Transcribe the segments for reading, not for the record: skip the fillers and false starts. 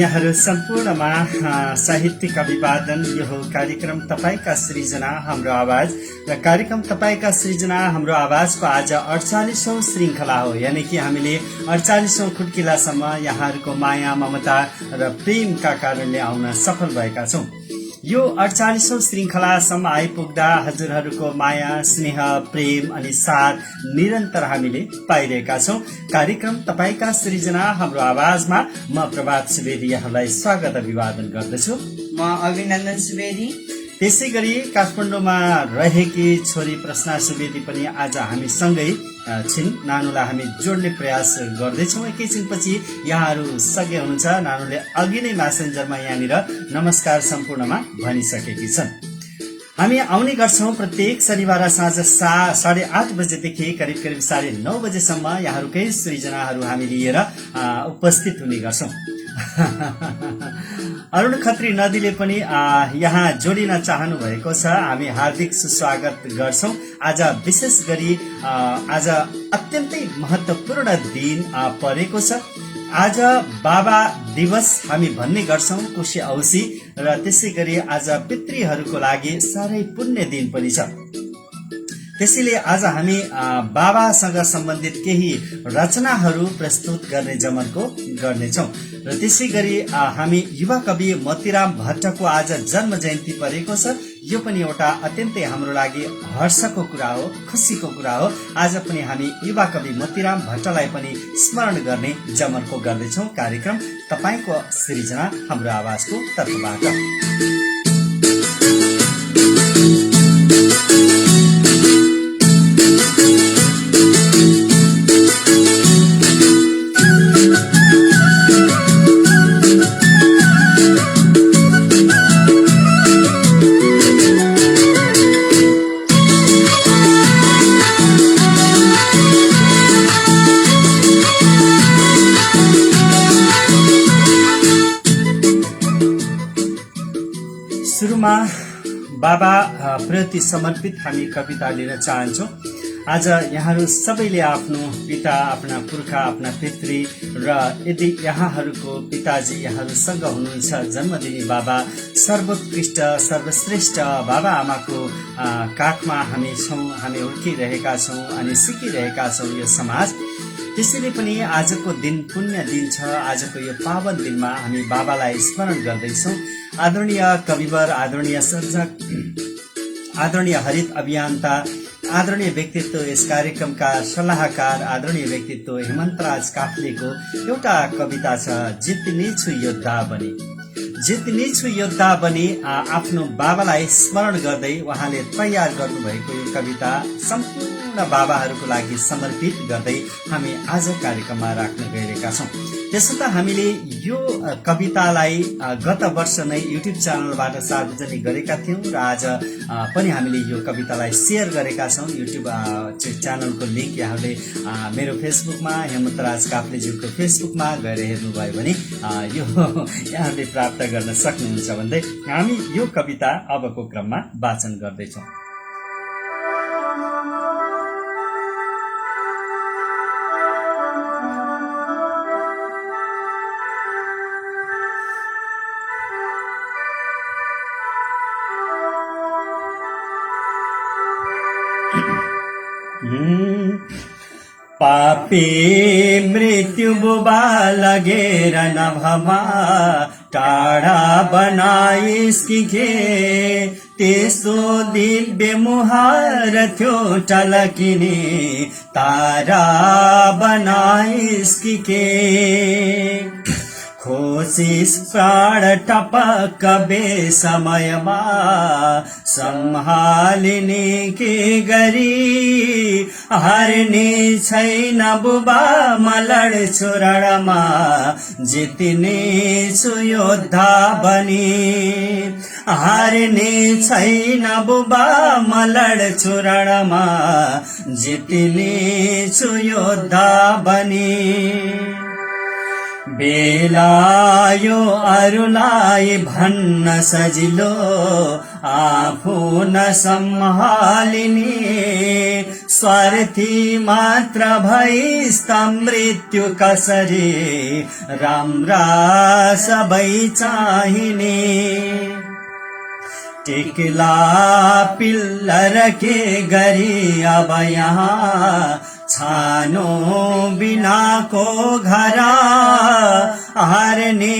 यहाँहरू सम्पूर्णमा साहित्यिक अभिवादन। यो हो कार्यक्रम तपाईका सृजना हाम्रो आवाज र कार्यक्रम तपाईका सृजना हाम्रो आवाजको आज 48औं श्रृंखला हो। यानी कि हामीले 48औं खुट्किलासम्म यहाँहरूको माया ममता र प्रेमका कारणले आउन सफल भएका छौं। यो 48औं श्रृंखलासम्म आइपुग्दा हजुरहरूको माया स्नेह प्रेम अनि साथ निरन्तर हामीले पाइरहेका छौं। कार्यक्रम तपाईका सृजना हाम्रो आवाजमा म प्रभात सुवेदी यहाँलाई स्वागत अभिवादन गर्दछु। म अभिनन्दन सुवेदी। त्यसै गरी काठमाडौँमा रहेकी छोरी प्रश्ना सुवेदी पनि आज हामी सँगै छिन्। नानुलाई हामी जोड्ने प्रयास गर्दैछौँ। एकैछिनपछि यहाँहरू सके हुनुहुन्छ। नानुले अघि नै म्यासेन्जरमा यहाँनिर नमस्कार सम्पूर्णमा भनिसकेकी छन्। हामी आउने गर्छौं प्रत्येक शनिबार साँझ 8:30 बजेदेखि करिब 9:30 बजेसम्म यहाँहरूकै सृजनाहरू हामी लिएर उपस्थित हुने गर्छौं। अरुण खत्री नदीले पनि यहाँ जोडिन चाहनु भएको छ। हामी हार्दिक सुस्वागत गर्छौं। आज विशेष गरी आज अत्यन्तै महत्वपूर्ण दिन परेको छ। आज बाबा दिवस हामी भन्ने गर्छौं, कुशे औसी, र त्यसै गरी आज पितृहरूको लागि साह्रै पुण्य दिन पनि छ। त्यसैले आज हामी बाबासँग सम्बन्धित केही रचनाहरू प्रस्तुत गर्ने जमनको गर्नेछौं। र त्यसै गरी हामी युवा कवि मोतीराम भट्टको आज जन्म जयन्ती परेको छ। यो पनि एउटा अत्यन्तै हाम्रो लागि हर्षको कुरा हो, खुसीको कुरा हो। आज पनि हामी युवा कवि मोतीराम भट्टलाई पनि स्मरण गर्ने जमनको गर्दैछौं। कार्यक्रम तपाईको सृजना हाम्रो आवाजको तर्फबाट। सुरुमा बाबा प्रति समर्पित हामी कविता लिन चाहन्छौं। आज यहाँहरू सबैले आफ्नो पिता, आफ्ना पुर्खा, आफ्ना पितृ र यदि यहाँहरूको पिताजी यहाँहरूसँग हुनुहुन्छ जन्मदिनी बाबा, सर्वोत्कृष्ट सर्वश्रेष्ठ बाबा आमाको काखमा हामी छौं, हामी हुर्किरहेका छौं अनि सिकिरहेका छौं यो समाज। त्यसैले पनि आजको दिन पुण्य दिन छ। आजको यो पावन दिनमा हामी बाबालाई स्मरण गर्दैछौं। आदरणीय कविवर, आदरणीय सर्जक, आदरणीय हरित अभियन्ता, आदरणीय व्यक्तित्व, यस कार्यक्रमका सल्लाहकार आदरणीय व्यक्तित्व हेमन्तराज काफ्लेको एउटा कविता छ, जित्ने छु योद्धा बनी। जित्ने छु योद्धा बनी आफ्नो बाबालाई स्मरण गर्दै उहाँले तयार गर्नुभएको यो कविता सम्पूर्ण बाबाहरूको लागि समर्पित गर्दै हामी आज कार्यक्रममा राख्न गइरहेका छौं। त्यसो त हामीले यो कवितालाई गत वर्ष नै युट्युब च्यानलबाट सार्वजनिक गरेका थियौं र आज पनि हामीले यो कवितालाई शेयर गरेका छौं। युट्युब च्यानलको लिंक यहाँले मेरो फेसबुकमा, हेमन्तराज काफ्लेज्यूको फेसबुकमा गएर हेर्नुभयो भने यो यहाँले प्राप्त गर्न सक्नुहुन्छ भन्दै हामी यो कविता अबको क्रममा वाचन गर्दैछौं। पापी मृत्यु बुबा लगेर नभमा टाढा बनाइसकी खे, त्यसो दिव्य मुहार थियो टलकिने तारा बनाइसकी खे। खोसिस प्राण टपक बेसमयमा सम्हालिने के गरी, हार्ने छैन बुबा मलड छोरणमा, जित्ने छु योद्धा बनी। हार्ने छैन बुबा मलड छोरणमा, जित्ने छु योद्धा बनी। बेला यो अरूलाई भन्न सजिलो आफू नसम्हालिने स्वार्थी मात्र भइस्त मृत्यु कसरी राम्रा सबै चाहिने टिकला पिल्लर के गरी अब यहाँ छानो बिनाको घर हार्ने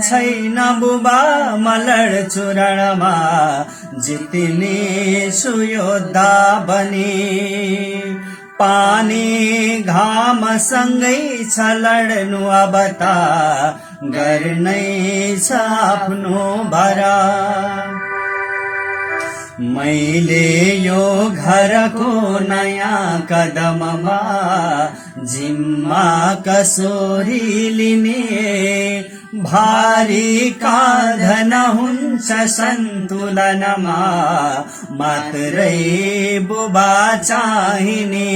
छैन बुबा मलड चुरणमा जित्ने सुयोद्धा बने पानी घाम सँगै छ लड्नु अब त गर्नै छ आफ्नो भरा मैले यो घरको नयाँ कदममा जिम्मा कसोरी लिने भारी काँधन हुन्छ सन्तुलनमा मात्रै बुबा चाहिने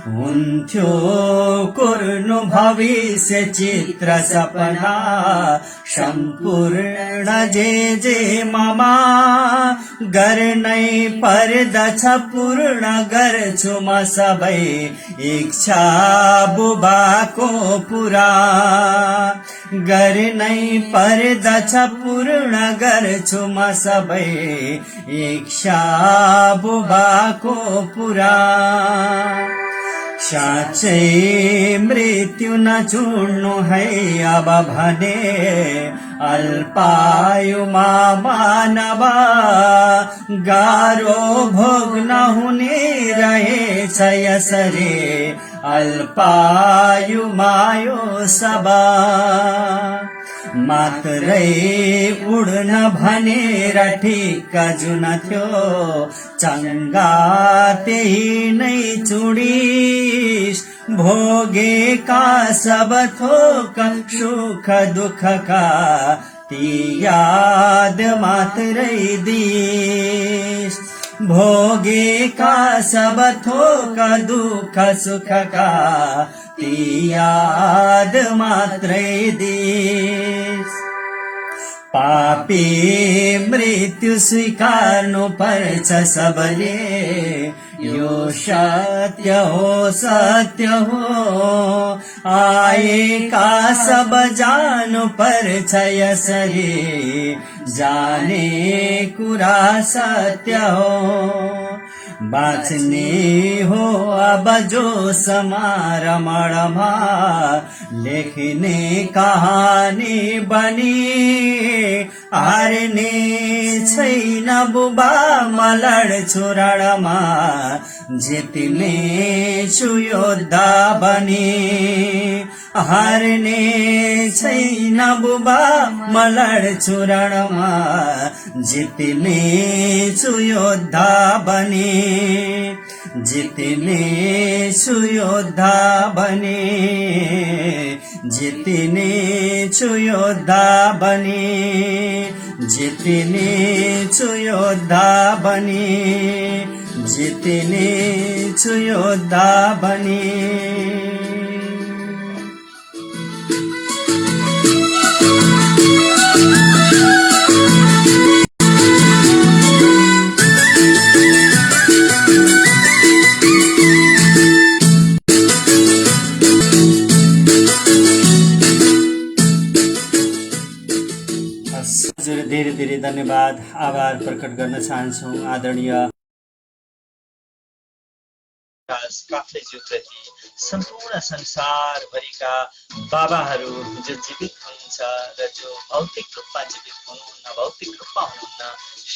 हुन्थ्यो कुर्नु भविष्य चित्र सपना सम्पूर्ण जे ममा गर्नै पर्दछ पूर्ण गर्छु म सबै इच्छा बुबाको पुरा गर्नै पर्दछ पूर्ण गर्छु म सबै इच्छा बुबाको पुरा साँच्चै मृत्यु नछुड्नु है अब भने अल्पायुमा मानव गाह्रो भोग्न हुने रहेछ यसरी अल्पायुमा यो सब मात्रै उड्न भनेर ठिक्क जुन थियो चङ्गा त्यही नै चुडिस भोगेका सब थोक सुख दुःखका ती याद मात्रै दिस भोगेका सब थोक दुःख सुखका ती याद मात्रै दिस पापी मृत्यु स्वीकार्नु पर्छ सबले यो सत्य हो आएका सब जानु पर्छ यसरी जाने कुरा सत्य हो बाँच्ने हो अब जो समारमणमा लेख्ने कहानी बनी हार्ने छैन बुबा मलड चुरणमा जित्ने छु योद्धा बनी हार्ने छैन बुबा मलड चुरणमा जित्ने छु योद्धा बनी जित्ने छु योद्धा बने जित्ने छु योद्धा बने जित्ने छु योद्धा बने जित्ने छु योद्धा बने धेरै धेरै धन्यवाद आभार प्रकट गर्न चाहन्छौँ आदरणीय काफ्लेज्यूप्रति सम्पूर्ण संसारभरिका बाबाहरू जो जीवित हुनुहुन्छ र जो भौतिक रूपमा जीवित हुनुहुन्न भौतिक रूपमा हुनुहुन्न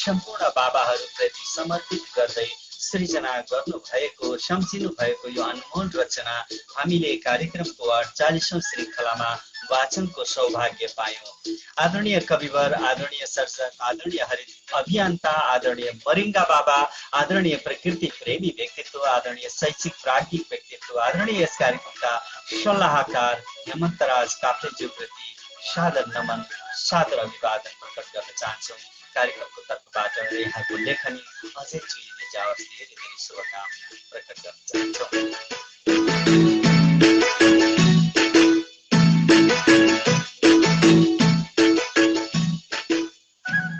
सम्पूर्ण बाबाहरूप्रति समर्पित गर्दै सृजना गर्नुभएको सम्झिनु भएको यो अनमोल रचना हामीले कार्यक्रमको 48औं श्रृङ्खलामा वाचनको सौभाग्य पायौं। आदरणीय कविवर, आदरणीय सर्जक, आदरणीय हरित अभियन्ता, आदरणीय मरिङ्गा बाबा, आदरणीय प्रकृति प्रेमी व्यक्तित्व, आदरणीय शैक्षिक प्राज्ञिक व्यक्तित्व, आदरणीय यस कार्यक्रमका सल्लाहकार हेमन्तराज काफ्लेज्यूप्रति सादर नमन सादर अभिवादन प्रकट गर्न चाहन्छौँ। कार्यक्रमको तर्फबाट यहाँको लेखनी अझै चुइने जाओस् धेरै धेरै शुभकामना प्रकट गर्न चाहन्छौँ।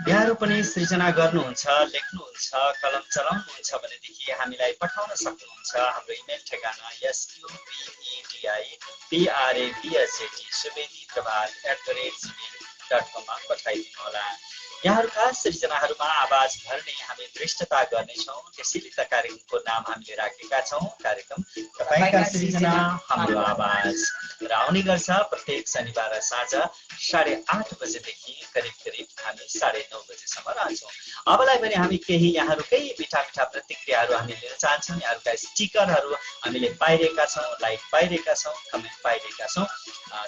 यहाँहरू पनि सृजना गर्नुहुन्छ, लेख्नुहुन्छ, कलम चलाउनुहुन्छ भनेदेखि हामीलाई पठाउन सक्नुहुन्छ। हाम्रो इमेल ठेगाना subedi@gmail.com मा पठाइदिनुहोला। यहाँहरूका सृजनाहरूमा आवाज भर्ने हामी दृष्टता गर्नेछौँ। त्यसैले त कार्यक्रमको नाम हामीले राखेका छौँ, कार्यक्रम तपाईँका सृजना हाम्रो आवाज, र आउने गर्छ प्रत्येक शनिबार साँझ 8:30 बजेदेखि करिब हामी 9:30 बजेसम्म रहन्छौँ। अबलाई पनि हामी केही यहाँहरूकै मिठा मिठा प्रतिक्रियाहरू हामी लिन चाहन्छौँ। यहाँहरूका स्टिकरहरू हामीले पाइरहेका छौँ, लाइक पाइरहेका छौँ, कमेन्ट पाइरहेका छौँ।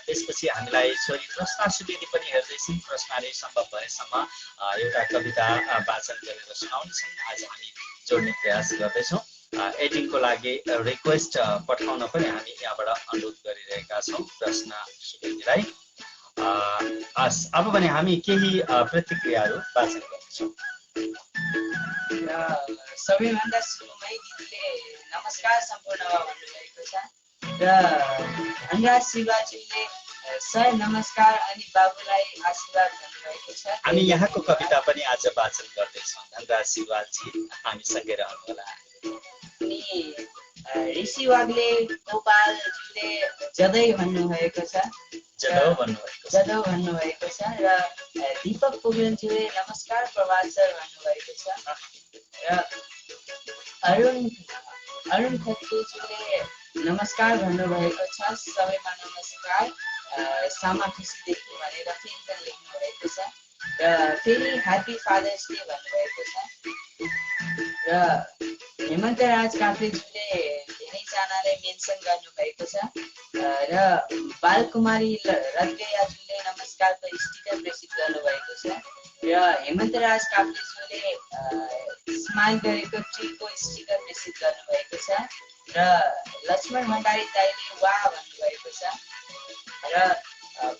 त्यसपछि हामीलाई छोरी प्रश्न सुवेदी पनि हेर्दैछौँ। प्रश्नले सम्भव भएसम्म एउटा कविता वाचन गरेर सुनाउनेछन्। आज हामी जोड्ने प्रयास गर्दैछौँ। एडिङको लागि रिक्वेस्ट पठाउन पनि हामी यहाँबाट अनुरोध गरिरहेका छौँ प्रश्न सुवेदीलाई। अब भने हामी केही प्रतिक्रियाहरू वाचन गर्नेछौँ। सबैभन्दा सुरुमै दिदीले नमस्कार सम्पूर्ण भन्नुभएको छ र धनराज शिवाजीले सर नमस्कार अनि बाबुलाई आशीर्वाद भन्नुभएको छ। हामी यहाँको कविता पनि आज वाचन गर्दैछौँ। धनराज शिवाजी हामीसँगै रहनुहोला। अनि ऋषि वाग्ले गोपालजीले जदै भन्नुभएको छ, जदौ भन्नुभएको छ र दीपक पोगेलजीले नमस्कार प्रभात सर भन्नुभएको छ र अरुण खत्रीजीले नमस्कार भन्नुभएको छ। सबैमा नमस्कार, सामा खुसीदेखि भनेर फेरि पनि लेख्नु भएको छ र फेरि ह्याप्पी फादर्स डे भन्नुभएको छ र हेमन्त राज काफ्लेजीले धेरैजनाले मेन्सन गर्नुभएको छ र बालकुमारी रत्गयाजीले नमस्कारको स्टिकर प्रेसित गर्नुभएको छ र हेमन्त राज काफ्लेजीले स्माइल गरेको ट्रीको स्टिकर प्रेसित गर्नुभएको छ र लक्ष्मण भण्डारी दाइले वाह भन्नुभएको छ र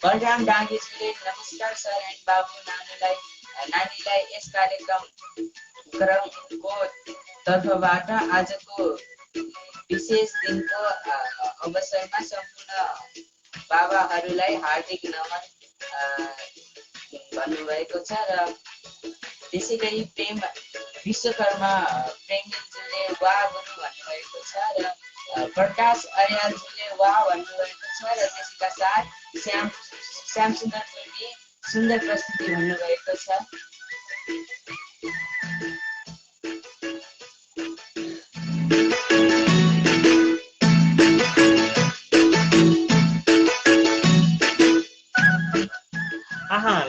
बलराम डाङ्गेजीले नमस्कार सर एन्ड बाबु नानीलाई यस कार्यक्रमको तर्फबाट आजको विशेष दिनको अवसरमा सम्पूर्ण बाबाहरूलाई हार्दिक नमन भन्नुभएको छ र त्यसै गरी प्रेम विश्वकर्मा प्रेमजीले वाह गुरु भन्नुभएको छ र प्रकाश अर्यालजीले वाह भन्नुभएको छ र त्यसका साथ श्याम सुन्दर पूर्वी सुन्दर प्रस्तुति भन्नुभएको छ।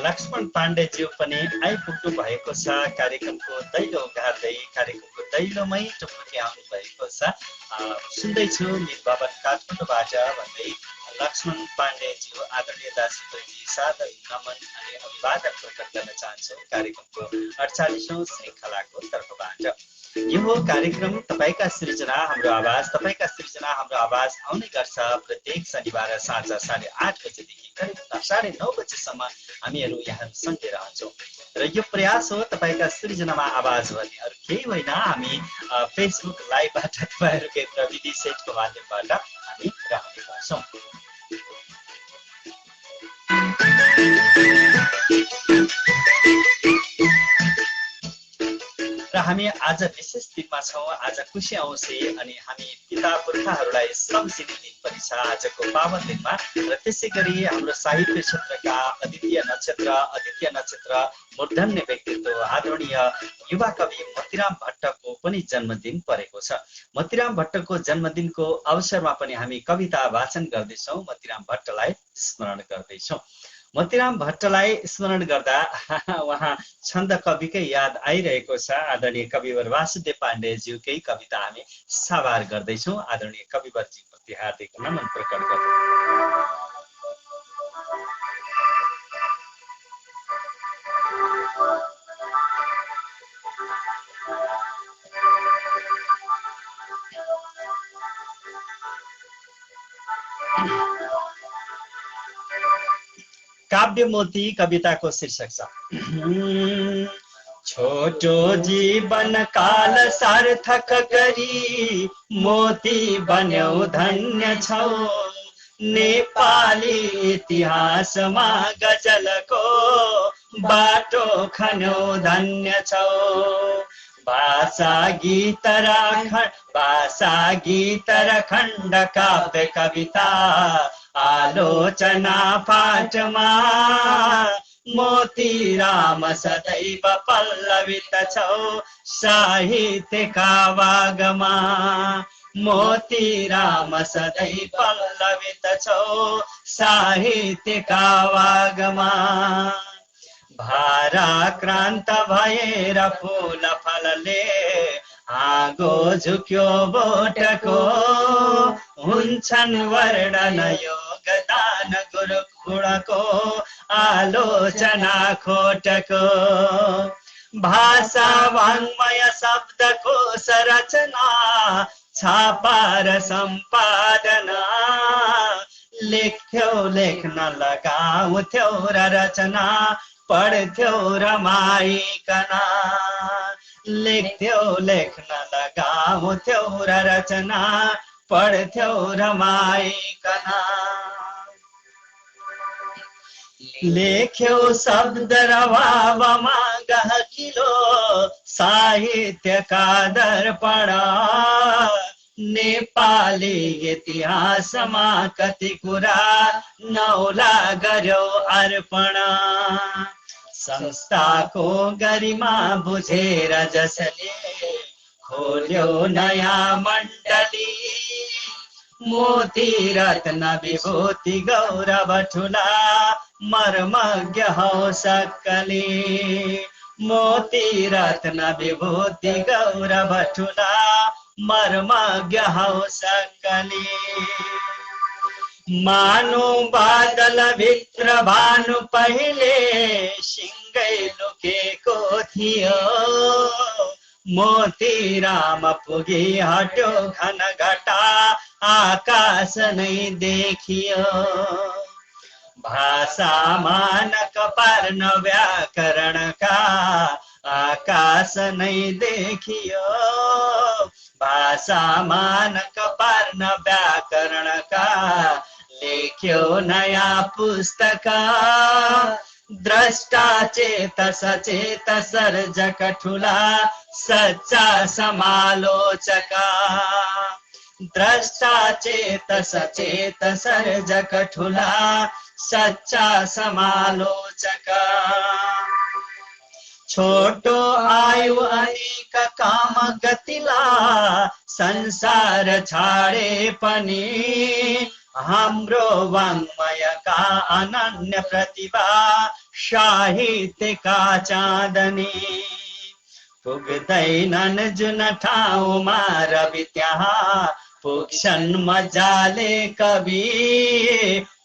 लक्ष्मण पाण्डेज्यू पनि आइपुग्नु भएको छ। कार्यक्रमको दैलो गार्दै कार्यक्रमको दैलोमै टुप्लुकी आउनु भएको छ। सुन्दैछु मित भवन काठमाडौँबाट भन्दै लक्ष्मण पाण्डेज्यू आदरणीय दाजुभाइजी सादर नमन अनि अभिवादन प्रकट गर्न चाहन्छु कार्यक्रमको 48औं श्रृङ्खलाको तर्फबाट। यो हो कार्यक्रम तपाईँका सृजना हाम्रो आवाज। तपाईँका सृजना हाम्रो आवाज आउने गर्छ प्रत्येक शनिबार साँझ 8:30 बजेदेखि करिब 9:30 बजेसम्म हामीहरू यहाँ सँगै रहन्छौँ र यो प्रयास हो तपाईँका सृजनामा आवाज भर्ने, अरू केही होइन। हामी फेसबुक लाइभबाट तपाईँहरूको एक प्रविधि सेटको माध्यमबाट हामी रहने गर्छौँ। र हामी आज विशेष दिनमा छौँ। आज कुशे औँसी अनि हामी पिता पुर्खाहरूलाई सम्झिने दिन पनि छ आजको पावन दिनमा। र त्यसै गरी हाम्रो साहित्य क्षेत्रका अद्वितीय नक्षत्र मूर्धन्य व्यक्तित्व आदरणीय युवा कवि मोतीराम भट्टको पनि जन्मदिन परेको छ। मोतीराम भट्टको जन्मदिनको अवसरमा पनि हामी कविता वाचन गर्दैछौँ, मोतीराम भट्टलाई स्मरण गर्दैछौँ। मोतीराम भट्टलाई स्मरण गर्दा उहाँ छन्द कविकै याद आइरहेको छ। आदरणीय कविवर वासुदेव पाण्डेज्यूकै कविता हामी साभार गर्दैछौँ। आदरणीय कविवरज्यूप्रति हार्दिक नमन प्रकट गर्दै काव्य मोती कविताको शीर्षक छ छोटो जीवन काल सार्थक गरी मोती बन्यौ धन्य छौ। नेपाली इतिहासमा गजलको बाटो खन्यो धन्य छौ। भाषा गीत र खण्ड काव्य कविता आलोचना पाठमा मोतीराम सदैव पल्लवित छौ साहित्यका वागमा। मोतीराम सदैव पल्लवित छौ साहित्यका वागमा। भाराक्रान्त भएर फूल फलले आगो झुक्यो बोटको हुन्छन् वर्णन योगदान गुरुकुलको आलोचना खोटको। भाषा वाङ्मय शब्दको संरचना छापा र सम्पादना लेख्थ्यौ लेख्न लगाउँथ्यौ र रचना पढ्थ्यौ रमाइकन। लेख्थ्यौ लेख्न लगाउँथ्यौ र रचना पढ्थ्यौ रमाइकन। लेख्यौ शब्द र भावमा गहकिलो साहित्यका दर्पण। नेपाली इतिहासमा कति कुरा नौला गर्यौ अर्पण। संस्थाको गरिमा बुझेर जसले खोल्यो नयाँ मण्डली। मोती रत्न विभूति गौरव ठुला मर्मज्ञ हौ सक्कली। मोती रत्न विभूति गौरव ठुला मर्मज्ञ हौ सक्कली। मानु बादल भित्र भानु पहिले सिंगै लुकेको थियो। मोतीराम पुगी हट्यो घन घटा आकाश नै देखियो। भाषा मानक पार्न व्याकरणका आकाश नै देखियो। भाषा मानक पार्न व्याकरणका लेख्यो नयाँ पुस्तक। द्रष्टा चेत सचेत सर्जक ठुला सच्चा समालोचक। द्रष्टा चेत सचेत सर्जक ठुला सच्चा समालोचक। छोटो आयु अनेक काम गतिला संसार छाडे पनि हाम्रो वाङ्मयका अनन्य प्रतिभा साहित्यका चाँदनी। पुग्दैनन् जुन ठाउँमा रवि त्यहाँ पुग्छन् मजाले कवि।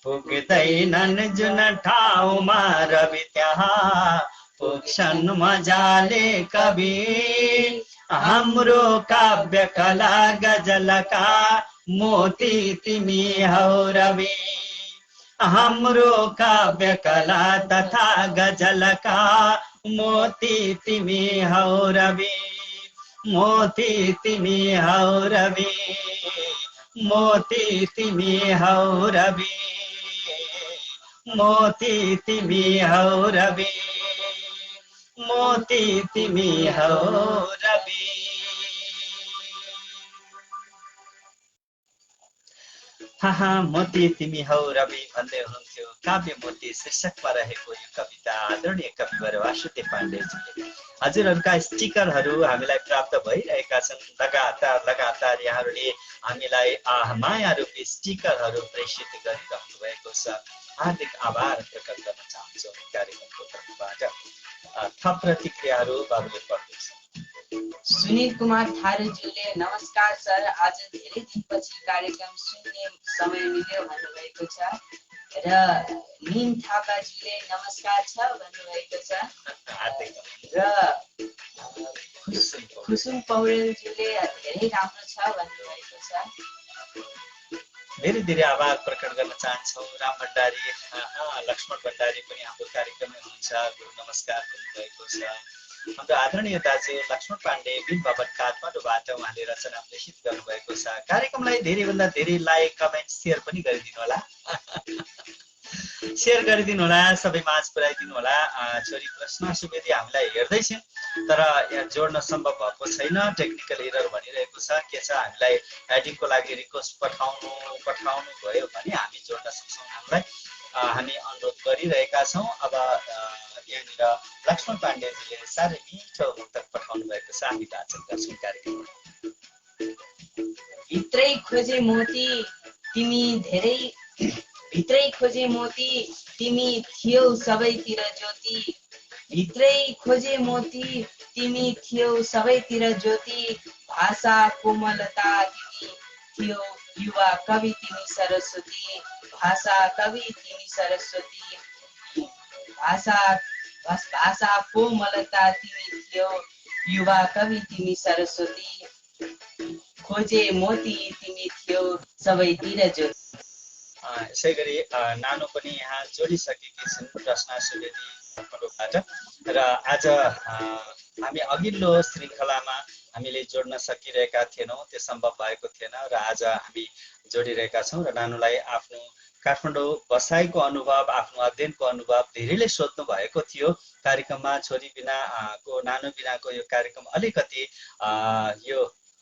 पुग्दैनन् जुन ठाउँमा रवि त्यहाँ पुग्छन् मजाले कवि। हाम्रो काव्य कला गजलका मोती तिमी हौ रवि। हाम्रो काव्य कला तथा गजलका मोती तिमी हौ रवि। मोती तिमी हौ रवि। मोती तिमी हौ रवि। मोती तिमी हौ रवि। मोती तिमी हौ रवि। हाहा मोती तिमी हौ रवि भन्दै हुनुहुन्थ्यो काव्य मोती शीर्षकमा रहेको यो कविता आदरणीय कविवर वासुदेव पाण्डेजीले। हजुरहरूका स्टिकरहरू हामीलाई प्राप्त भइरहेका छन्। लगातार यहाँहरूले हामीलाई माया रूपी स्टिकरहरू प्रेषित गरिरहनु भएको छ। हार्दिक आभार प्रकट गर्न चाहन्छु कार्यक्रमको तर्फबाट। थप प्रतिक्रियाहरू बाबुले पढ्दैछ। सुनिल कुमार थारूज्यूले नमस्कार सर, आज धेरै दिनपछि कार्यक्रम सुन्ने समय मिल्यो भन्नुभएको छ। र निम थापाजीले नमस्कार छ भन्नुभएको छ। र खुसुम पौडेलजीले धेरै राम्रो छ भन्नुभएको छ। धेरै धेरै आभार प्रकट गर्न चाहन्छौँ। राम भण्डारी लक्ष्मण भण्डारी पनि हाम्रो कार्यक्रममा हुनुहुन्छ, गुरु नमस्कार भन्नुभएको छ। हाम्रो आदरणीय दाजु लक्ष्मण पाण्डे बिन भवन काठमाडौँबाट उहाँले रचना प्रेषित गर्नुभएको छ। कार्यक्रमलाई धेरैभन्दा धेरै लाइक कमेन्ट सेयर पनि गरिदिनु होला। सेयर गरिदिनु होला, सबै माझ पुर्याइदिनु होला। छोरी प्रश्न सुवेदी हामीलाई हेर्दैछन् तर यहाँ जोड्न सम्भव भएको छैन, टेक्निकल एरर भनिरहेको छ। के छ, हामीलाई एडिङको लागि रिक्वेस्ट पठाउनु भयो भने हामी जोड्न सक्छौँ। हामी अनुरोध गरिरहेका छौँ। अब यहाँनिर लक्ष्मण पाण्डेजीले साह्रै मिठो मुक्तक पठाउनु भएको छ, हामी वाचन गर्छौँ कार्यक्रममा। भित्रै खोजे मोती तिमी धेरै, भित्रै खोजे मोती तिमी थियौ सबैतिर ज्योति, भित्रै खोजे मोती तिमी थियौ सबैतिर ज्योति, भाषा कोमलता तिमी थियौ युवा कवि तिमी सरस्वती, भाषा कवि तिमी सरस्वती, भाषा कोमलता तिमी थियौ युवा कवि तिमी सरस्वती, खोजे मोती तिमी थियौ सबैतिर ज्योति। यसै गरी नानो पनि यहाँ जोडिसकेकी छिन् रचना सुवेदी काठमाडौँबाट। र आज हामी अघिल्लो श्रृङ्खलामा हामीले जोड्न सकिरहेका थिएनौँ, त्यो सम्भव भएको थिएन र आज हामी जोडिरहेका छौँ। र नानुलाई आफ्नो काठमाडौँ बसाइको अनुभव, आफ्नो अध्ययनको अनुभव धेरैले सोध्नु भएको थियो कार्यक्रममा। छोरी बिनाको, नानो बिनाको यो कार्यक्रम अलिकति यो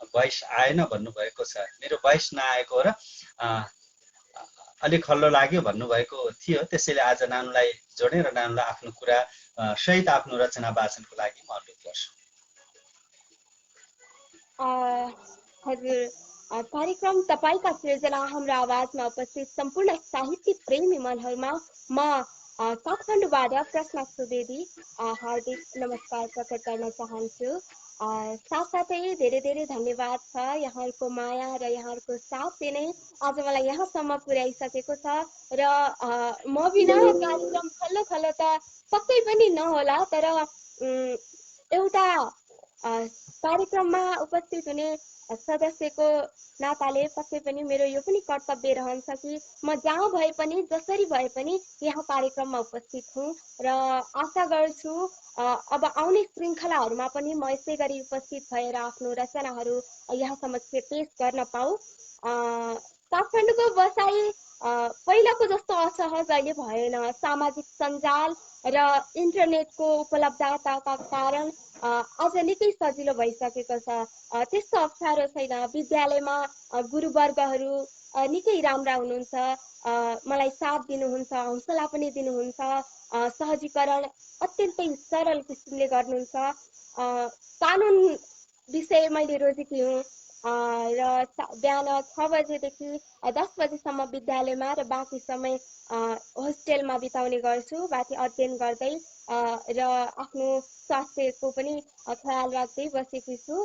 भोइस आएन भन्नुभएको छ। मेरो भोइस नआएको र अलिक खल्लो लाग्यो भन्नुभएको थियो। त्यसैले आज नानुलाई जोडेर नानुलाई आफ्नो कुरा सहित आफ्नो रचना वाचनको लागि म अनुरोध गर्छु। हजुर, कार्यक्रम तपाईका सृजना हाम्रो आवाजमा उपस्थित सम्पूर्ण साहित्य प्रेमी मनहरूमा म काठमाडौँबाट प्रश्न सुवेदी हार्दिक नमस्कार प्रकट गर्न चाहन्छु। साथसाथै धेरै धेरै धन्यवाद छ यहाँहरूको माया र यहाँहरूको साथले नै आज मलाई यहाँसम्म पुर्याइसकेको छ। र म बिना कार्यक्रम खल्लो खल्लो त पक्कै पनि नहोला, तर एउटा कार्यक्रममा उपस्थित हुने सदस्यको नाताले पक्कै पनि मेरो यो पनि कर्तव्य रहन्छ कि म जहाँ भए पनि जसरी भए पनि यहाँ कार्यक्रममा उपस्थित हुँ। र आशा गर्छु अब आउने श्रृङ्खलाहरूमा पनि म यसै गरी उपस्थित भएर आफ्नो रचनाहरू यहाँ समक्ष पेश गर्न पाऊँ। काठमाडौँको बसाइ पहिलाको जस्तो असहज अहिले भएन। सामाजिक सञ्जाल र इन्टरनेटको उपलब्धताका कारण आज निकै सजिलो भइसकेको छ। त्यस्तो अप्ठ्यारो छैन। विद्यालयमा गुरुवर्गहरू निकै राम्रा हुनुहुन्छ, मलाई साथ दिनुहुन्छ, हौसला पनि दिनुहुन्छ, सहजीकरण अत्यन्तै सरल किसिमले गर्नुहुन्छ। कानुन विषय मैले रोजेकी हुँ र बिहान 6 बजेदेखि 10 बजेसम्म विद्यालयमा र बाँकी समय होस्टेलमा बिताउने गर्छु, बाँकी अध्ययन गर्दै र आफ्नो स्वास्थ्यको पनि ख्याल राख्दै बसेकी छु।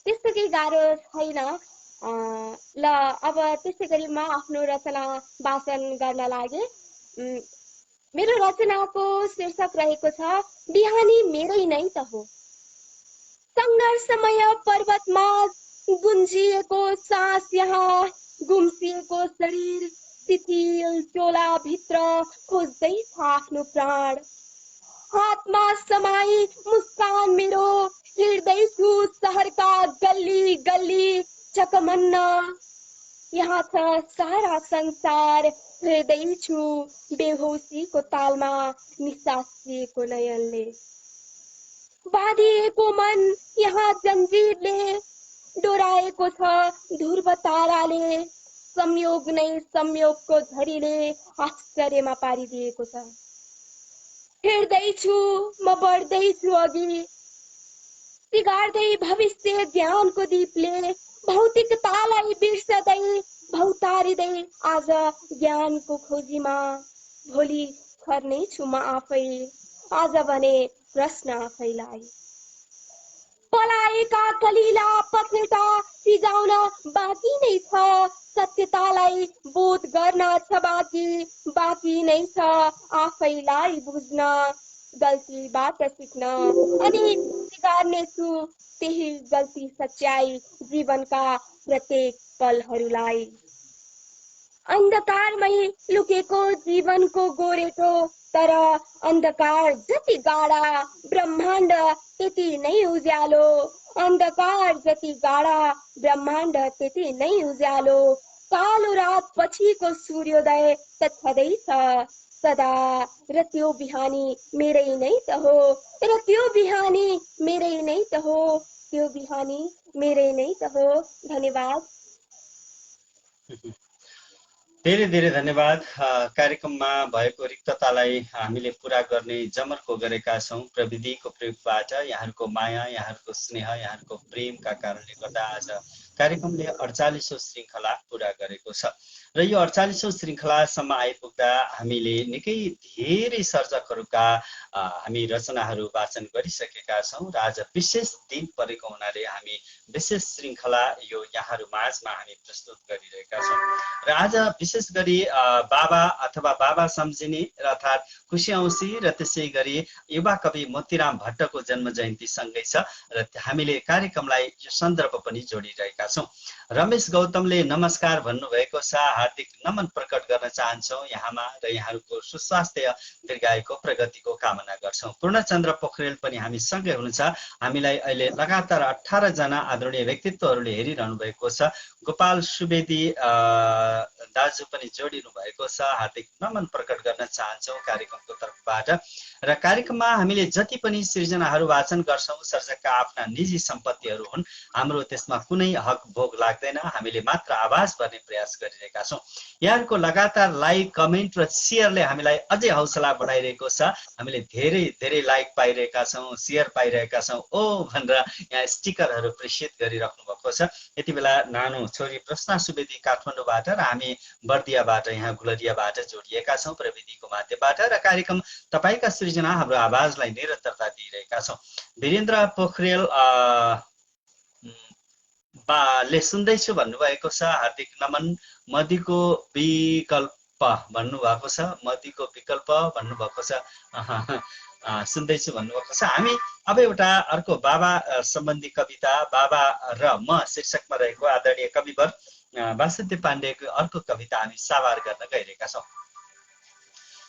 त्यस्तो केही गाह्रो छैन। ल अब त्यसै गरी म आफ्नो रचना वाचन गर्न लागे। मेरो रचनाको शीर्षक रहेको छ बिहानी मेरै नै त हो। सङ्घर्षमय पर्वतमा गुन्जिएको सास, यहाँ गुम्सिएको शरीर, शिथिल चोलाभित्र खोज्दैछ आफ्नो प्राण। हातमा समाई मुस्कान मेरो, हिँड्दैछु सहरका गल्ली गल्ली चकमन्न। यहाँ छ सारा संसार, हेर्दैछु बेहोसीको तालमा निसासिएको नयनले। बाँधिएको मन यहाँ जन्जिरले, डोराएको छ ध्रुव ताराले। संयोग नै संयोगको झरीले आश्चर्यमा पारिदिएको छ। हिँड्दैछु म, बढ्दैछु अघि, सिगार्दै भविष्य ज्ञानको दीपले। भौतिकतालाई बिर्सदै भौतारिँदै आज ज्ञानको खोजीमा। भोलि छर्नेछु म आफै, आज भने प्रश्न आफैलाई। पलाएका कलिला पखेटा सिजाउन बाँकी नै छ, सत्यतालाई बोध गर्न छ बाँकी नै छ आफैलाई बुझ्न, गल्तीबाट सिक्न अनि स्वीकार्नेछु त्यही गल्ती सच्याई जीवनका प्रत्येक पलहरूलाई। अन्धकारमै लुकेको जीवनको गोरेटो, तर अन्धकार जति गाढा ब्रह्माण्ड त्यति नै उज्यालो, अन्धकार जति गाढा ब्रह्माण्ड त्यति नै उज्यालो, कालो रात पछिको सूर्योदय त छँदैछ सदा, र त्यो बिहानी मेरै नै त हो, र त्यो बिहानी मेरै नै त हो, त्यो बिहानी मेरै नै त हो। धन्यवाद। धेरै धेरै धन्यवाद। कार्यक्रममा भएको रिक्ततालाई हामीले पूरा गर्ने जमर्को गरेका छौँ। प्रविधिको प्रयोगबाट यहाँहरूको माया, यहाँहरूको स्नेह, यहाँहरूको प्रेमका कारणले गर्दा आज कार्यक्रमले 48औं श्रृङ्खला पूरा गरेको छ र यो 48औं श्रृङ्खलासम्म आइपुग्दा हामीले निकै धेरै सर्जकहरूका हामी रचनाहरू वाचन गरिसकेका छौँ र आज विशेष दिन परेको हुनाले हामी विशेष श्रृङ्खला यो यहाँहरू माझमा हामी प्रस्तुत गरिरहेका छौँ र आज विशेष गरी बाबा अथवा बाबा सम्झिने अर्थात् खुसी औँसी र त्यसै गरी युवा कवि मोतीराम भट्टको जन्म जयन्ती सँगै छ र हामीले कार्यक्रमलाई यो सन्दर्भ पनि जोडिरहेका छौँ। रमेश गौतमले नमस्कार भन्नुभएको छ। हार्दिक नमन प्रकट गर्न चाहन्छौँ यहाँमा र यहाँहरूको सुस्वास्थ्य दीर्घायुको प्रगतिको कामना गर्छौँ। पूर्णचन्द्र पोखरेल पनि हामी सँगै हुनुहुन्छ। हामीलाई अहिले लगातार 18 जना आदरणीय व्यक्तित्वहरूले हेरिरहनु भएको छ। गोपाल सुवेदी दाजु पनि जोडिनु भएको छ। हार्दिक नमन प्रकट गर्न चाहन्छौँ कार्यक्रमको तर्फबाट। र कार्यक्रममा हामीले जति पनि सृजनाहरू वाचन गर्छौँ सर्जकका आफ्ना निजी सम्पत्तिहरू हुन्। हाम्रो त्यसमा कुनै हक भोग लाग्दैन। हामीले मात्र आवाज भर्ने प्रयास गरिरहेका छौँ। यहाँहरूको लगातार लाइक, कमेन्ट र सेयरले हामीलाई अझै हौसला बढाइरहेको छ। हामीले धेरै धेरै लाइक पाइरहेका छौँ, सेयर पाइरहेका छौँ। ओ भनेर यहाँ स्टिकरहरू प्रेषित गरिराख्नु भएको छ। यति बेला नानो छोरी प्रश्ना सुवेदी काठमाडौँबाट र हामी बर्दियाबाट यहाँ गुलरियाबाट जोडिएका छौँ प्रविधिको माध्यमबाट र कार्यक्रम तपाईँका सृजना हाम्रो आवाजलाई निरन्तरता दिइरहेका छौँ। वीरेन्द्र पोखरेल ले सुन्दैछु भन्नुभएको छ। हार्दिक नमन। मदीको विकल्प भन्नुभएको छ। मदीको विकल्प भन्नुभएको छ। सुन्दैछु भन्नुभएको छ। हामी अब एउटा अर्को बाबा सम्बन्धी कविता बाबा र म शीर्षकमा रहेको आदरणीय कविवर वासुदेव पाण्डेको अर्को कविता हामी सावार गर्न गइरहेका छौँ।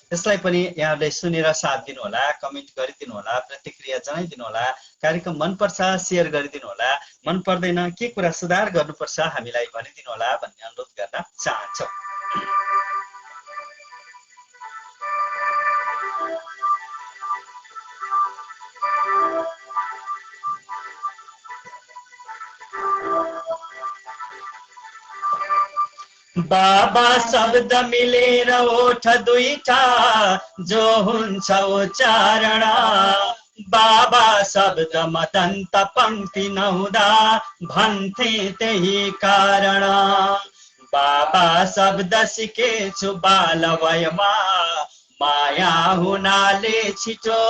त्यसलाई पनि यहाँहरूले सुनेर साथ दिनुहोला, कमेन्ट गरिदिनु होला, प्रतिक्रिया जनाइदिनु होला। कार्यक्रम मनपर्छ सेयर गरिदिनु होला, मन पर्दैन के कुरा सुधार गर्नुपर्छ हामीलाई भनिदिनु होला भन्ने अनुरोध गर्न चाहन्छौँ। बाबा शब्द मिलेर ओठ दुईटा जो हुन्छ उच्चारण, बाबा शब्द मदन्त पंक्ति नहुँदा भन्थे त्यही कारण। बाबा शब्द सिकेछु बाल वयमा माया हुनाले छिटो,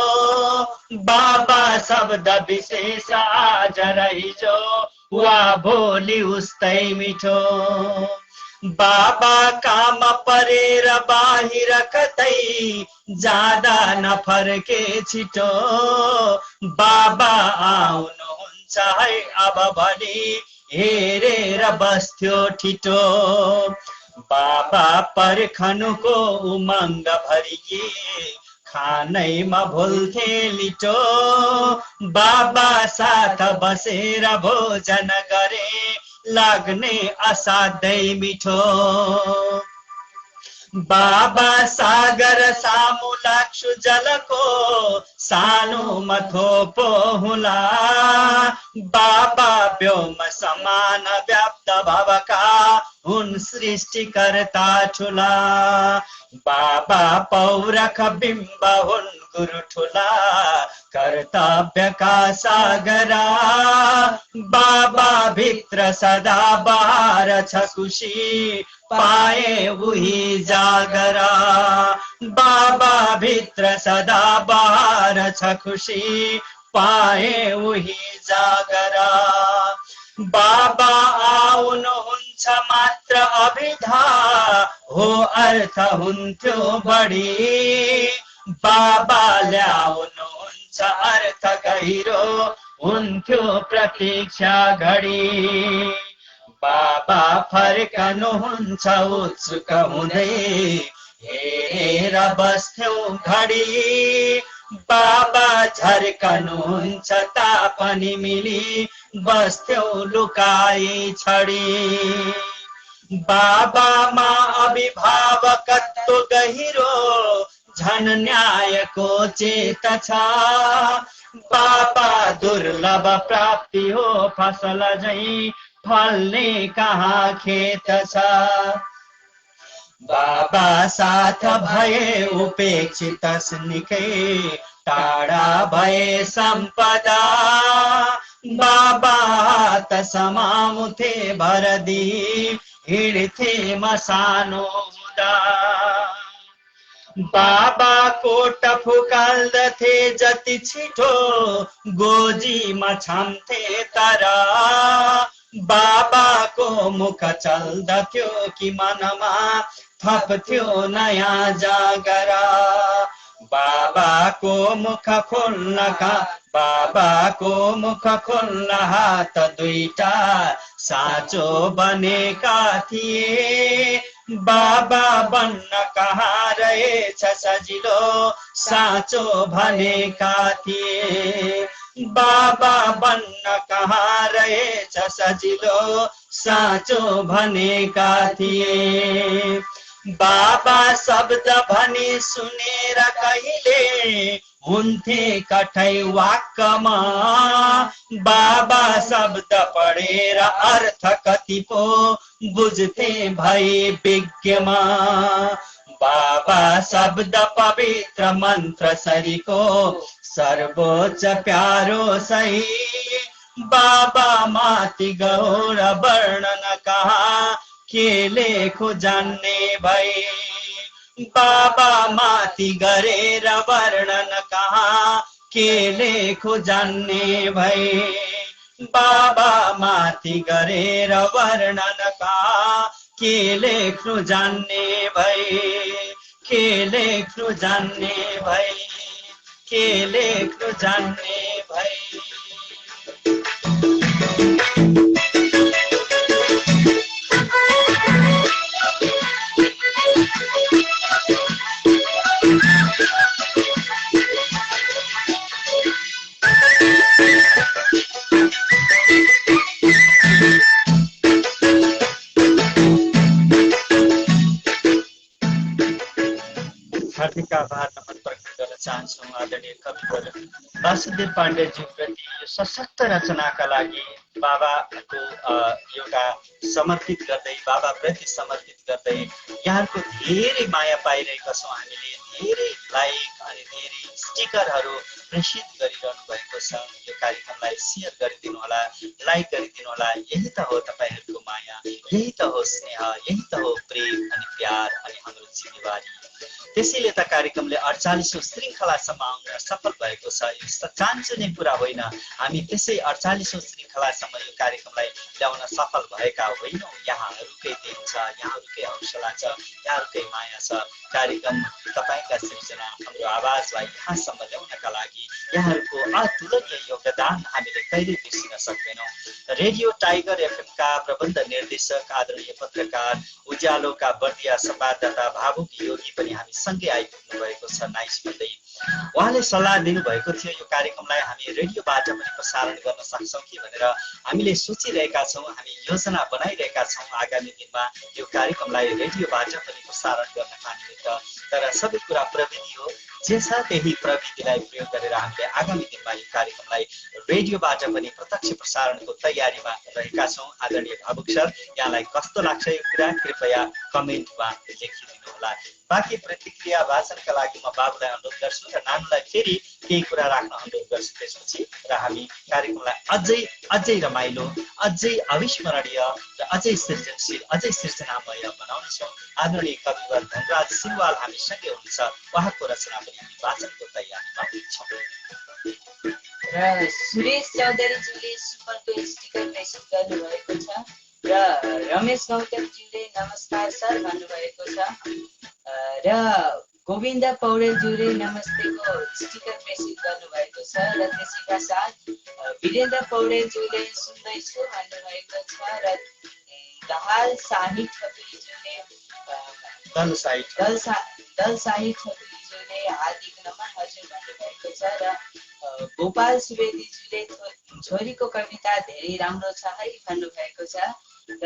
बाबा शब्द विशेष आज रहिजो वा भोलि उस्तै मिठो। बाबा काम परेर बाहिर कतै जादा नफर्के छिटो, बाबा आउनुहुन्छ है अब भनी हेरेर बस्थ्यो ठिटो। बाबा पर्खनुको उमङ्ग भरिए खानैमा भुल्थे लिटो, बाबा साथ बसेर भोजन गरे लाग्ने असाध्यै मिठो। बाबा सागर सामु लाग्छु जलको सानोमा थोपो हुला, बाबा व्योम समान व्याप्त भवका हुन् सृष्टिकर्ता ठुला। बाबा पौरख बिम्ब हुन् गुरु ठुला कर्तव्यका सागरा, बाबा भित्र सदा बाहर छ खुसी पाए उही जागरा। बाबा भित्र सदा बाहर छ खुसी पाए उही जागरा। बाबा आउनुहुन्छ मात्र अभिधा हो अर्थ हुन्थ्यो बढी, बाबा ल्याउनुहुन्छ अर्थ गहिरो हुन्थ्यो प्रतीक्षा घडी। बाबा फर्कनुहुन्छ उत्सुक हुँदै हेरेर बस्थ्यौ घडी, बाबा झर्कनुहुन्छ तापनि मिली बस्थ्यौ लुकाई छडी बाबामा अभिभावकत्व गहिरो झन न्यायको चेत छ बाबा दुर्लभ प्राप्ति हो फसल झै फल्ने कहाँ खेत छ बाबा साथ भए उपेक्षित निकै टाढा भए सम्पदा बाबा त समाउँथे भरदी हिँड्थे म सानो हुँदा बाबाको टफुकाल्दथे जति छिटो गोजीमा छाम्थे तर बाबाको मुख चल्दथ्यो कि मनमा थप्थ्यो नयाँ जागरा बाबाको मुख खोल्न हात दुईटा साँचो बनेका थिए बाबा बन्न कहाँ रहेछ सजिलो साँचो भनेका थिए बाबा बन्न कहाँ रहेछ सजिलो साँचो भनेका थिए बाबा शब्द भनी सुनेर कहिले हुन्थे कठै वाक्कमा बाबा शब्द पढेर अर्थ कति पो बुझ्थे भई विज्ञमा बाबा शब्द पवित्र मन्त्र सरीको सर्वोच्च प्यारो सही बाबा माथि गौर वर्णन कहाँ के लेखो जान्ने भई बाबा माथि गरेर वर्णन कहाँ के लेखो जान्ने भई बाबा माथि गरेर वर्णन कहाँ के लेख्नु जान्ने भई के लेख्नु जान्ने भई के लेख्नु जान्ने भई हार्दिक आभार नमन प्रकट गर्न चाहन्छौँ आदरणीय कविवर वासुदेव पाण्डेज्यूप्रति यो सशक्त रचनाका लागि बाबाको एउटा समर्पित गर्दै बाबाप्रति समर्पित गर्दै यहाँको धेरै माया पाइरहेका छौँ हामीले धेरै लाइक अनि धेरै स्टिकरहरू प्रेषित गरिरहनु भएको छ यो कार्यक्रमलाई सेयर गरिदिनु होला लाइक गरिदिनु होला यही त हो तपाईहरूको माया यही त हो स्नेह यही त हो प्रेम अनि प्यार अनि हाम्रो जिम्मेवारी त्यसैले त कार्यक्रमले 48औं श्रृङ्खलासम्म आउन सफल भएको छ यो चान्चुने कुरा होइन हामी त्यसै 48औं श्रृङ्खलासम्म यो कार्यक्रमलाई ल्याउन सफल भएका होइनौँ यहाँहरूकै देन छ यहाँहरूकै हौसला छ यहाँहरूकै माया छ कार्यक्रम तपाईका सृजना हाम्रो आवाजलाई यहाँसम्म ल्याउनका लागि यहाँहरूको अतुलनीय योगदान हामीले कहिले बिर्सिन सक्दैनौँ रेडियो टाइगर एफएमका प्रबन्ध निर्देशक आदरणीय पत्रकार उज्यालोका बर्दिया संवाददाता भावुक योगी पनि हामी सँगै आइपुग्नु भएको छ नाइस भन्दै उहाँले सल्लाह दिनुभएको थियो यो कार्यक्रमलाई हामी रेडियोबाट पनि प्रसारण गर्न सक्छौँ कि भनेर हामीले सोचिरहेका छौँ हामी योजना बनाइरहेका छौँ आगामी दिनमा यो कार्यक्रमलाई रेडियोबाट पनि प्रसारण गर्नका निमित्त तर सबै कुरा प्रविधि हो जे छ त्यही प्रविधिलाई प्रयोग गरेर हामीले आगामी दिनमा यो कार्यक्रमलाई रेडियोबाट पनि प्रत्यक्ष प्रसारणको तयारीमा रहेका छौँ आदरणीय भावुक सर यहाँलाई कस्तो लाग्छ यो कुरा कृपया कमेन्टमा लेखिदिनु होला बाँकी प्रतिक्रिया वाचनका लागि म बाबुलाई अनुरोध गर्छु र नानुलाई फेरि केही कुरा राख्न अनुरोध गर्छु त्यसपछि र हामी कार्यक्रमलाई अझै रमाइलो अझै अविस्मरणीय र अझै सृजनशील अझै सृजनामय बनाउनेछौँ आदरणीय कविवर धनराज सिलवाल हामीसँगै हुनुहुन्छ उहाँको रचना पनि हामी वाचनको तयारीमा छौँ र सुरेश चौधरीज्यूले सुपरको स्टिकर मेसेज गर्नुभएको छ र रमेश गौतमज्यूले नमस्कार सर भन्नुभएको छ र गोविन्द पौडेलज्यूले नमस्तेको स्टिकर मेसेज गर्नुभएको छ र त्यसैका साथ वीरेन्द्र पौडेलज्यूले सुन्दैछु भन्नुभएको छ र दहाल शाही ठकुरीज्यूले दल शाही ठकुरीज्यूले हार्दिक नमन हजुर भन्नुभएको छ र गोपाल सुवेदीज्यूले छोरीको कविता धेरै राम्रो छ है भन्नुभएको छ र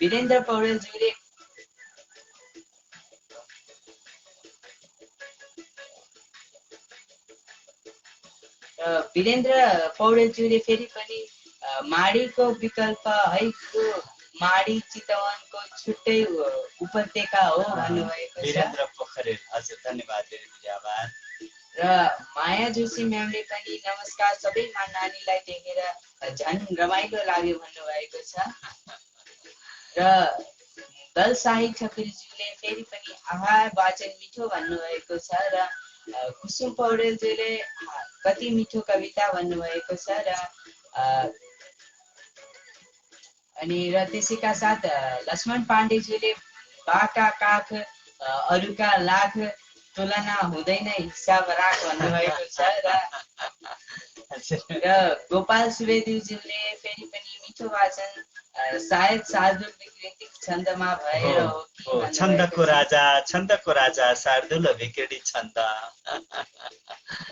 वीरेन्द्र पौडेलज्यूले फेरि पनि माडीको विकल्प है माडी चितवनको छुट्टै उपत्यका हो भन्नुभएको छ। वीरेन्द्र पोखरेल, हजुर धन्यवाद, धेरै आभार। र माया जोशी म्यामले पनि नमस्कार सबैमा नानीलाई देखेर झन् रमाइलो लाग्यो भन्नुभएको छ। र दल शाही ठकुरीज्यूले फेरि पनि आभार वाचन मिठो भन्नुभएको छ। र कुसुम पौडेलज्यूले कति मिठो कविता भन्नुभएको छ। र अनि र त्यसैका साथ लक्ष्मण पाण्डेज्यूले बाका काख अरूका लाख तुलना हुँदैन हिसाब राख भन्नुभएको छ। र गोपाल सुवेदीज्यूले फेरि पनि मिठो वाचन सायद शार्दुल विकृति छन्दमा भएर हो कि छन्दको राजा शार्दुल विकृति छन्द।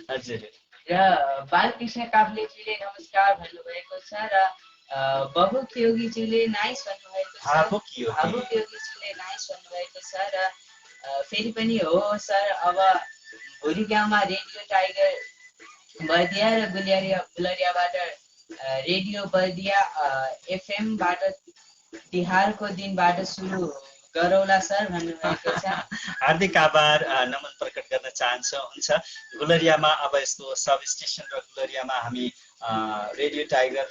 हजुर। र बालकृष्ण काफ्लेज्यूले नमस्कार भन्नुभएको छ। र बबुक योगीज्यूले नाइस भन्नुभएको छ। हाबुक योगीज्यूले नाइस भन्नुभएको छ। र फेरि पनि हो सर, अब भोरी गाउँमा रेडियो टाइगर बर्दिया र गुलरियाबाट रेडियो बर्दिया एफएमबाट तिहारको दिनबाट सुरु गरौला सर भन्नुभएको छ। हार्दिक आभार, नमन प्रकट गर्न चाहन्छु। हुन्छ, गुलरियामा अब यस्तो सब स्टेसन र गुलरियामा हामी रेडियो टाइगर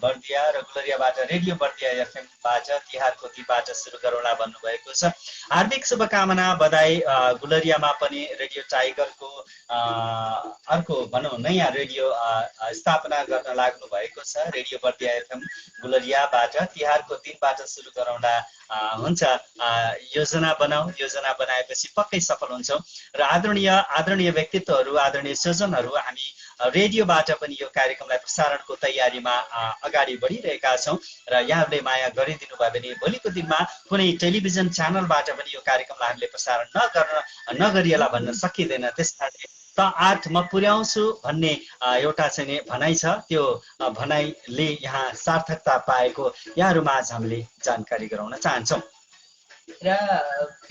बर्दिया र गुलरियाबाट रेडियो बर्दिया एफएमबाट तिहारको दिनबाट सुरु गरौँला भन्नुभएको छ। हार्दिक शुभकामना, बधाई। गुलरियामा पनि रेडियो टाइगरको अर्को भनौँ नयाँ रेडियो स्थापना गर्न लाग्नु भएको छ। रेडियो बर्दिया एफएम गुलरियाबाट तिहारको दिनबाट सुरु गरौँला हुन्छ। योजना बनाऊ, योजना बनाएपछि पक्कै सफल हुन्छौँ। र आदरणीय व्यक्तित्वहरू, आदरणीय सृजनहरू हामी रेडियोबाट पनि यो कार्यक्रमलाई प्रसारणको तयारीमा अगाडि बढिरहेका छौँ। र यहाँहरूले माया गरिदिनु भयो भने भोलिको दिनमा कुनै टेलिभिजन च्यानलबाट पनि यो कार्यक्रमलाई हामीले प्रसारण नगरिएला भन्न सकिँदैन। त्यस कारणले त 8 म पुर्याउँछु भन्ने एउटा चाहिँ भनाइ छ। त्यो भनाइले यहाँ सार्थकता पाएको यहाँहरूमा आज हामीले जानकारी गराउन चाहन्छौँ। र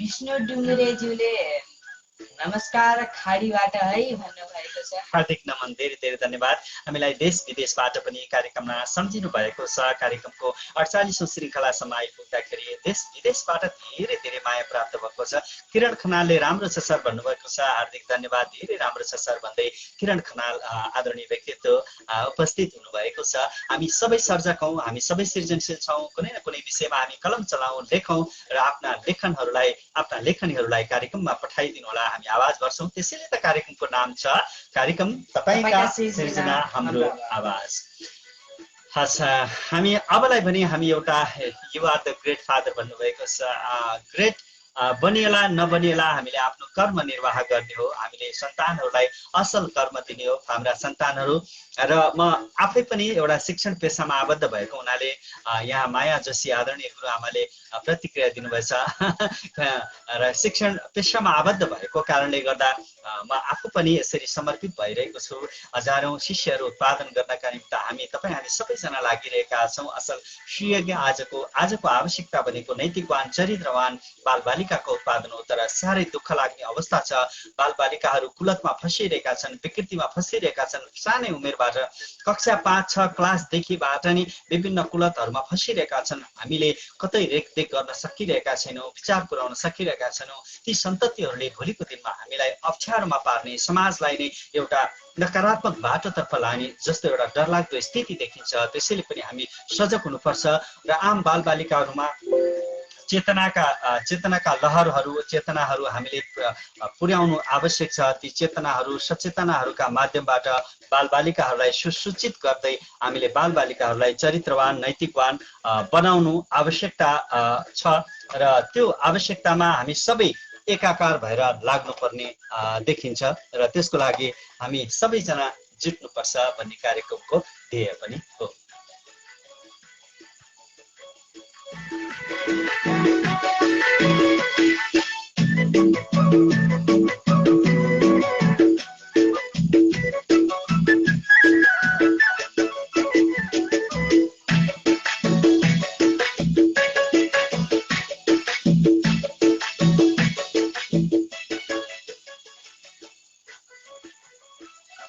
विष्णु डुङ्गरेज्यूले नमस्कार खाडीबाट है भन्नुभएको छ। हार्दिक नमन, धेरै धेरै धन्यवाद। हामीलाई देश विदेशबाट पनि कार्यक्रममा सम्झिनु भएको छ। कार्यक्रमको 48औं श्रृङ्खलासम्म आइपुग्दाखेरि देश विदेशबाट धेरै धेरै माया प्राप्त भएको छ। किरण खनालले राम्रो छ सर भन्नुभएको छ, हार्दिक धन्यवाद, धेरै राम्रो छ सर भन्दै किरण खनाल आदरणीय व्यक्तित्व उपस्थित हुनुभएको छ। हामी सबै सर्जक हौँ, हामी सबै सृजनशील छौँ। कुनै न कुनै विषयमा हामी कलम चलाउँ, लेखौँ र आफ्ना लेखनीहरूलाई कार्यक्रममा पठाइदिनु होला, हामी आवाज गर्छौँ। त्यसैले त कार्यक्रमको नाम छ कार्यक्रम तपाईका सृजना हाम्रो आवाज। हामी अबलाई भने हामी एउटा you are the great father भन्नुभएको छ। ग्रेट बनिएला नबनिएला हामीले आफ्नो कर्म निर्वाह गर्ने हो, हामीले सन्तानहरूलाई असल कर्म दिने हो हाम्रा सन्तानहरू। र म आफै पनि एउटा शिक्षण पेसामा आबद्ध भएको हुनाले यहाँ माया जोशी आदरणीय गुरुआमाले प्रतिक्रिया दिनुभएछ। र शिक्षण पेसामा आबद्ध भएको कारणले गर्दा म आफू पनि यसरी समर्पित भइरहेको छु। हजारौं शिष्यहरू उत्पादन गर्नका निम्ति हामी सबैजना लागिरहेका छौँ। असल सुयोग्य आजको आवश्यकता भनेको नैतिकवान चरित्रवान बालबालिकाको उत्पादन हो। तर साह्रै दुःख लाग्ने अवस्था छ, बालबालिकाहरू कुलतमा फसिरहेका छन्, विकृतिमा फसिरहेका छन्। सानै उमेरबाट कक्षा 5-6 क्लासदेखिबाट नै विभिन्न कुलतहरूमा फसिरहेका छन्। हामीले कतै रेखदेख गर्न सकिरहेका छैनौँ, विचार पुर्याउन सकिरहेका छैनौँ। ती सन्ततिहरूले भोलिको दिनमा हामीलाई अप्ठ्यारोमा पार्ने, समाजलाई नै एउटा नकारात्मक बाटोतर्फ लाने जस्तो एउटा डरलाग्दो स्थिति देखिन्छ। त्यसैले पनि हामी सजग हुनुपर्छ र आम बालबालिकाहरूमा चेतनाका चेतनाहरू हामीले पुर्याउनु आवश्यक छ। ती चेतनाहरू सचेतनाहरूका माध्यमबाट बालबालिकाहरूलाई सुसूचित गर्दै हामीले बालबालिकाहरूलाई चरित्रवान नैतिकवान बनाउनु आवश्यकता छ। र त्यो आवश्यकतामा हामी सबै एकाकार भएर लाग्नुपर्ने देखिन्छ। र त्यसको लागि हामी सबैजना जुट्नुपर्छ भन्ने कार्यक्रमको ध्येय पनि हो।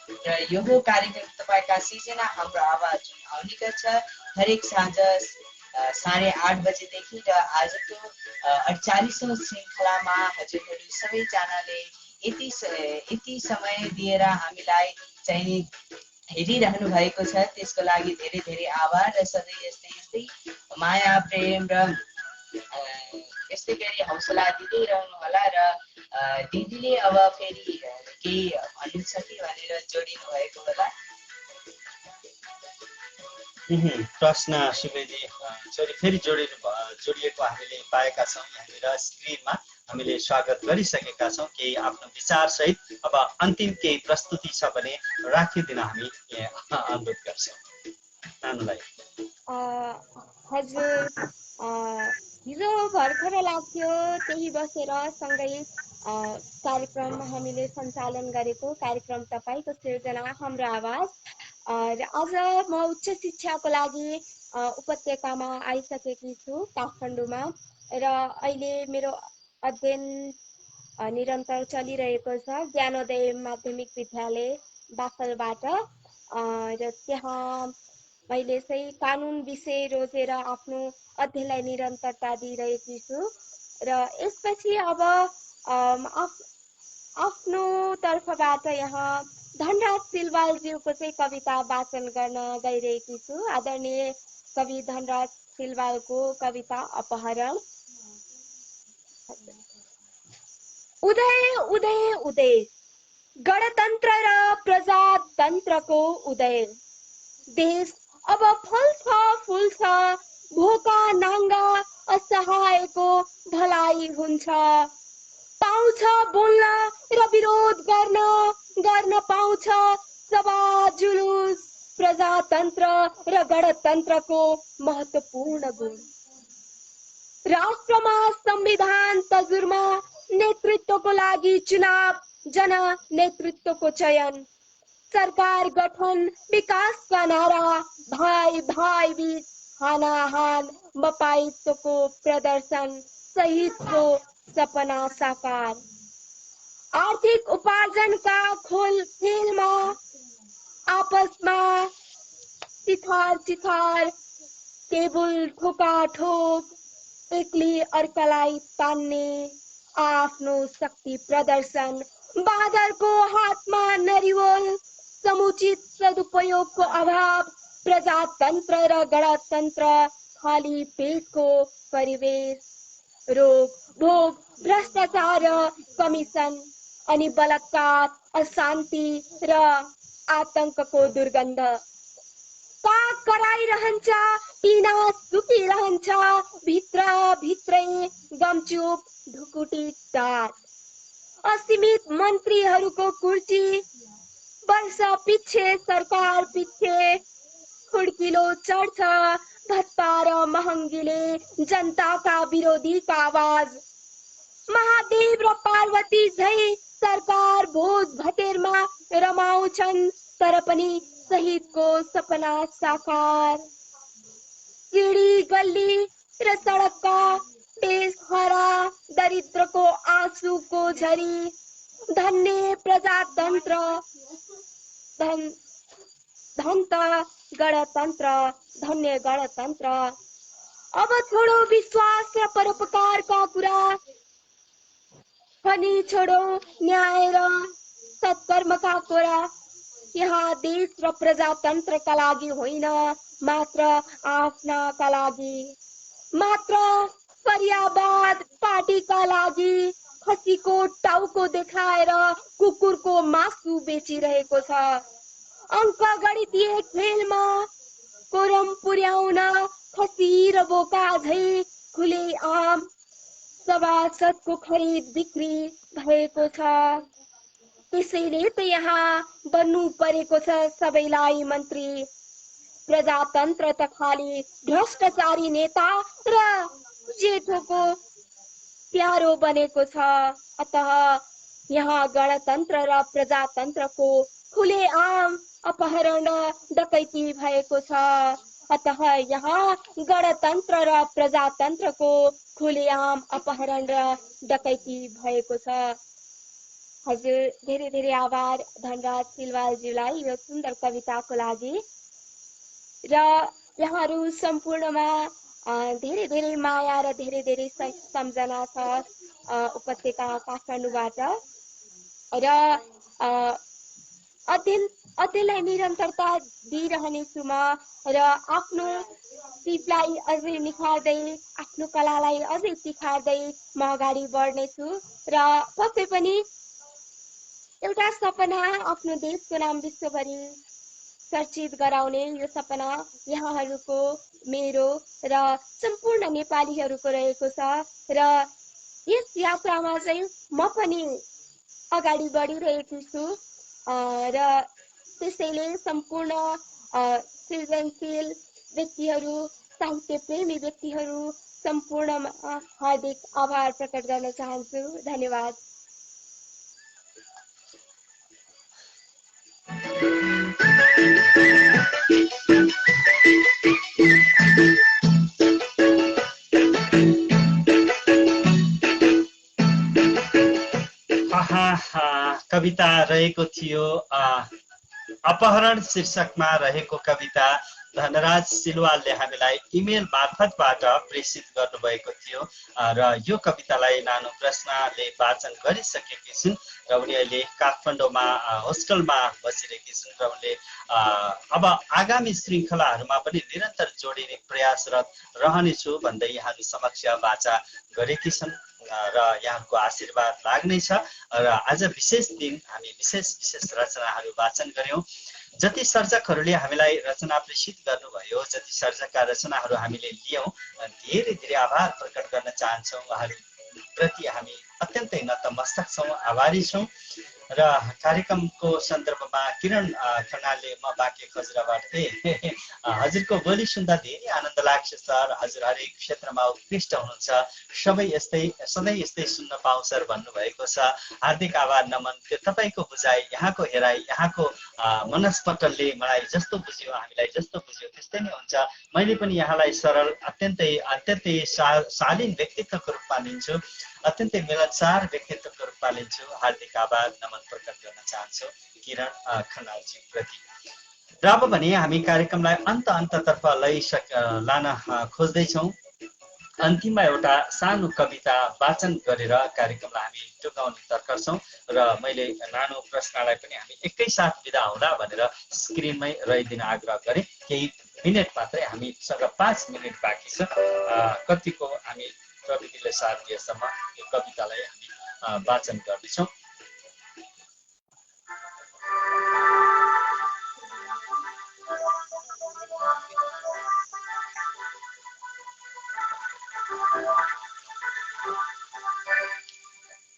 र यो कार्यक्रम तपाईँका सिर्जना हाम्रो आवाज जुन आउने गर्छ हरेक साँझ 8:30 बजेदेखि र आजको 48औं श्रृङ्खलामा हजुरहरू सबैजनाले यति समय दिएर हामीलाई चाहिँ हेरिरहनु भएको छ त्यसको लागि धेरै धेरै आभार र सधैँ यस्तै यस्तै माया प्रेम र यस्तै गरी हौसला दिँदै रहनु होला र दिदीले अब फेरि केही भन्नु छ कि भनेर जोडिनु भएको होला। प्रश्न सुवेदी फेरि जोडिएको हामीले पाएका छौँ। यहाँनिर स्क्रिनमा हामीले स्वागत गरिसकेका छौँ। केही आफ्नो विचार सहित अब अन्तिम केही प्रस्तुति छ भने राखिदिन हामी अनुरोध गर्छौँ नानुलाई। हजुर, हिजो भर्खर लाग्थ्यो त्यही बसेर सँगै कार्यक्रम हामीले सञ्चालन गरेको कार्यक्रम तपाईँको सिर्जना हाम्रो आवाज। आज म उच्च शिक्षाको लागि उपत्यकामा आइसकेकी छु काठमाडौँमा र अहिले मेरो अध्ययन निरन्तर चलिरहेको छ ज्ञानोदय माध्यमिक विद्यालय बाफलबाट र त्यहाँ मैले चाहिँ कानुन विषय रोजेर आफ्नो अध्ययनलाई निरन्तरता दिइरहेकी छु र यसपछि अब आफ्नो तर्फबाट यहाँ धनराज सिलवालज्यूको चाहिँ कविता वाचन गर्न गइरहेकी छु। आदरणीय कवि धनराज सिलवालको कविता अपहरण। उदय उदय उदय, गणतन्त्र र प्रजातन्त्रको उदय। देश अब फुल्छ भोका नाङ्गा असहायको भलाइ हुन्छ। पाउँछ बोल्न र विरोध गर्न पाउँछ सभा जुलुस। प्रजातन्त्र र गणतन्त्रको महत्त्वपूर्ण गुण। राष्ट्रमा संविधान तजुर्मा, नेतृत्वको लागि चुनाव, जन नेतृत्वको चयन, सरकार गठन, विकासका नारा, भाइ भाइ बीच हानाहान, मपाइत्वको प्रदर्शन, शहीदको सपना साकार। आर्थिक उपार्जनका खेलमा आपसमा चिथार, टेबुल ठोकाठोक, एक्लै अर्कालाई तान्ने आफ्नो शक्ति प्रदर्शन। बाँदरको हातमा नरिवल, समुचित सदुपयोगको अभाव। प्रजातन्त्र र गणतन्त्र खाली पेटको परिवेश। रोग भोग, भ्रष्टाचार र कमिसन अनि बलात्कार, अशान्ति र आतंकको दुर्गन्ध। काग कराइरहन्छ, पिना सुकिरहन्छ, भित्रै गमचुप ढुकुटी टाट। असीमित मन्त्रीहरूको कुर्सी, वर्ष पिच्छे सरकार पिच्छे खुड्किलो चढ्छ। भत्ता र महँगीले जनताका विरोधीका आवाज। महादेव र पार्वती झै सरकार भोज भतेरमा रमाउँछन्, तर पनि शहीदको सपना साकार। सिडी गल्ली र सडकका बेसहारा, दरिद्रको आँसुको झरी। धन्य प्रजातन्त्र, धन्य गणतन्त्र। अब छोडो विश्वास र परोपकारका कुरा, पनि छोडो न्याय र सत्कर्मका कुरा। यहाँ देश र प्रजातन्त्रका लागि होइन, मात्र आफ्नाका लागि। मात्र फरियाबाद पार्टीका लागि खसीको टाउको देखाएर कुकुरको मासु बेचिरहेको छ। अङ्क गणितीय खेलमा कोरम पुर्याउन खसी र बोका झै खुले आम सभासदको खरिद बिक्री भएको छ। त्यसैले त यहाँ बन्नु परेको छ सबैलाई मन्त्री। प्रजातन्त्र त खाली भ्रष्टाचारी नेता र जेठोको प्यारो बनेको छ। अतः यहाँ गणतन्त्र र प्रजातन्त्रको खुलेआम अपहरण डकैती भएको छ। अतः यहाँ गणतन्त्र र प्रजातन्त्रको खुलेआम अपहरण र डकैती भएको छ। हजुर धेरै धेरै आभार धनराज सिलवालज्यूलाई यो सुन्दर कविताको लागि। र यहाँहरू सम्पूर्णमा धेरै धेरै माया र धेरै धेरै सम्झना छ उपत्यका काठमाडौँबाट। र अध्ययनलाई निरन्तरता दिइरहनेछु म, र आफ्नो सिपलाई अझै निखार्दै आफ्नो कलालाई अझै तिखार्दै म अगाडि बढ्नेछु। र पक्कै पनि एउटा सपना आफ्नो देशको नाम विश्वभरि चर्चित गराउने यो सपना यहाँहरूको, मेरो र सम्पूर्ण नेपालीहरूको रहेको छ। र यस यात्रामा चाहिँ म पनि अगाडि बढिरहेकी छु। र त्यसैले सम्पूर्ण सृजनशील व्यक्तिहरू, साहित्य प्रेमी व्यक्तिहरू सम्पूर्णमा हार्दिक आभार प्रकट गर्न चाहन्छु। धन्यवाद। कविता रहेको थियो अपहरण शीर्षकमा रहेको कविता धनराज सिलवालले हामीलाई इमेल मार्फतबाट प्रेषित गर्नुभएको थियो। र यो कवितालाई नानु प्रश्नले वाचन गरिसकेकी छिन् र उनी अहिले काठमाडौँमा होस्टलमा बसिरहेकी छिन्। र उनले अब आगामी श्रृङ्खलाहरूमा पनि निरन्तर जोडिने प्रयासरत रहनेछु भन्दै यहाँहरू समक्ष वाचा गरेकी छन् र यहाँको आशीर्वाद लाग्नेछ। र आज विशेष दिन हामी विशेष रचनाहरू वाचन गर्यौं। जति सर्जकहरूले हामीलाई रचना प्रेषित गर्नुभयो, जति सर्जकका रचनाहरू हामीले लियौं, धेरै धेरै आभार प्रकट गर्न चाहन्छौँ। उहाँहरूप्रति हामी अत्यन्तै नतमस्तक छौँ, आभारी छौँ। र कार्यक्रमको सन्दर्भमा किरण खनालले म बाँके खजुराबाट हजुरको बोली सुन्दा धेरै आनन्द लाग्छ सर, हजुर हरेक क्षेत्रमा उत्कृष्ट हुनुहुन्छ, सधैँ यस्तै सुन्न पाऊँ सर भन्नुभएको छ। हार्दिक आभार नमन। त्यो तपाईँको बुझाइ, यहाँको हेराइ, यहाँको मनस्पटलले मलाई जस्तो बुझ्यो, हामीलाई जस्तो बुझ्यो त्यस्तै नै हुन्छ। मैले पनि यहाँलाई सरल, अत्यन्तै शालीन व्यक्तित्वको रूपमा लिन्छु, अत्यन्तै मिलनसार व्यक्तित्वको रूपमा लिन्छु। हार्दिक आभार नमन प्रकट गर्न चाहन्छु किरण खनालजी प्रति। र अब भने हामी कार्यक्रमलाई अन्ततर्फ लान खोज्दैछौँ। अन्तिममा एउटा सानो कविता वाचन गरेर कार्यक्रमलाई हामी टुङ्गाउने तर्खर छौँ। र मैले नानो प्रश्नलाई पनि हामी एकैसाथ बिदा होला भनेर स्क्रिनमै रहिदिन आग्रह गरेँ। केही मिनट मात्रै, हामीसँग 5 मिनट बाँकी छ। कतिको हामी प्रविधिले साथ दिएसम्म यो कवितालाई हामी वाचन गर्दैछौँ।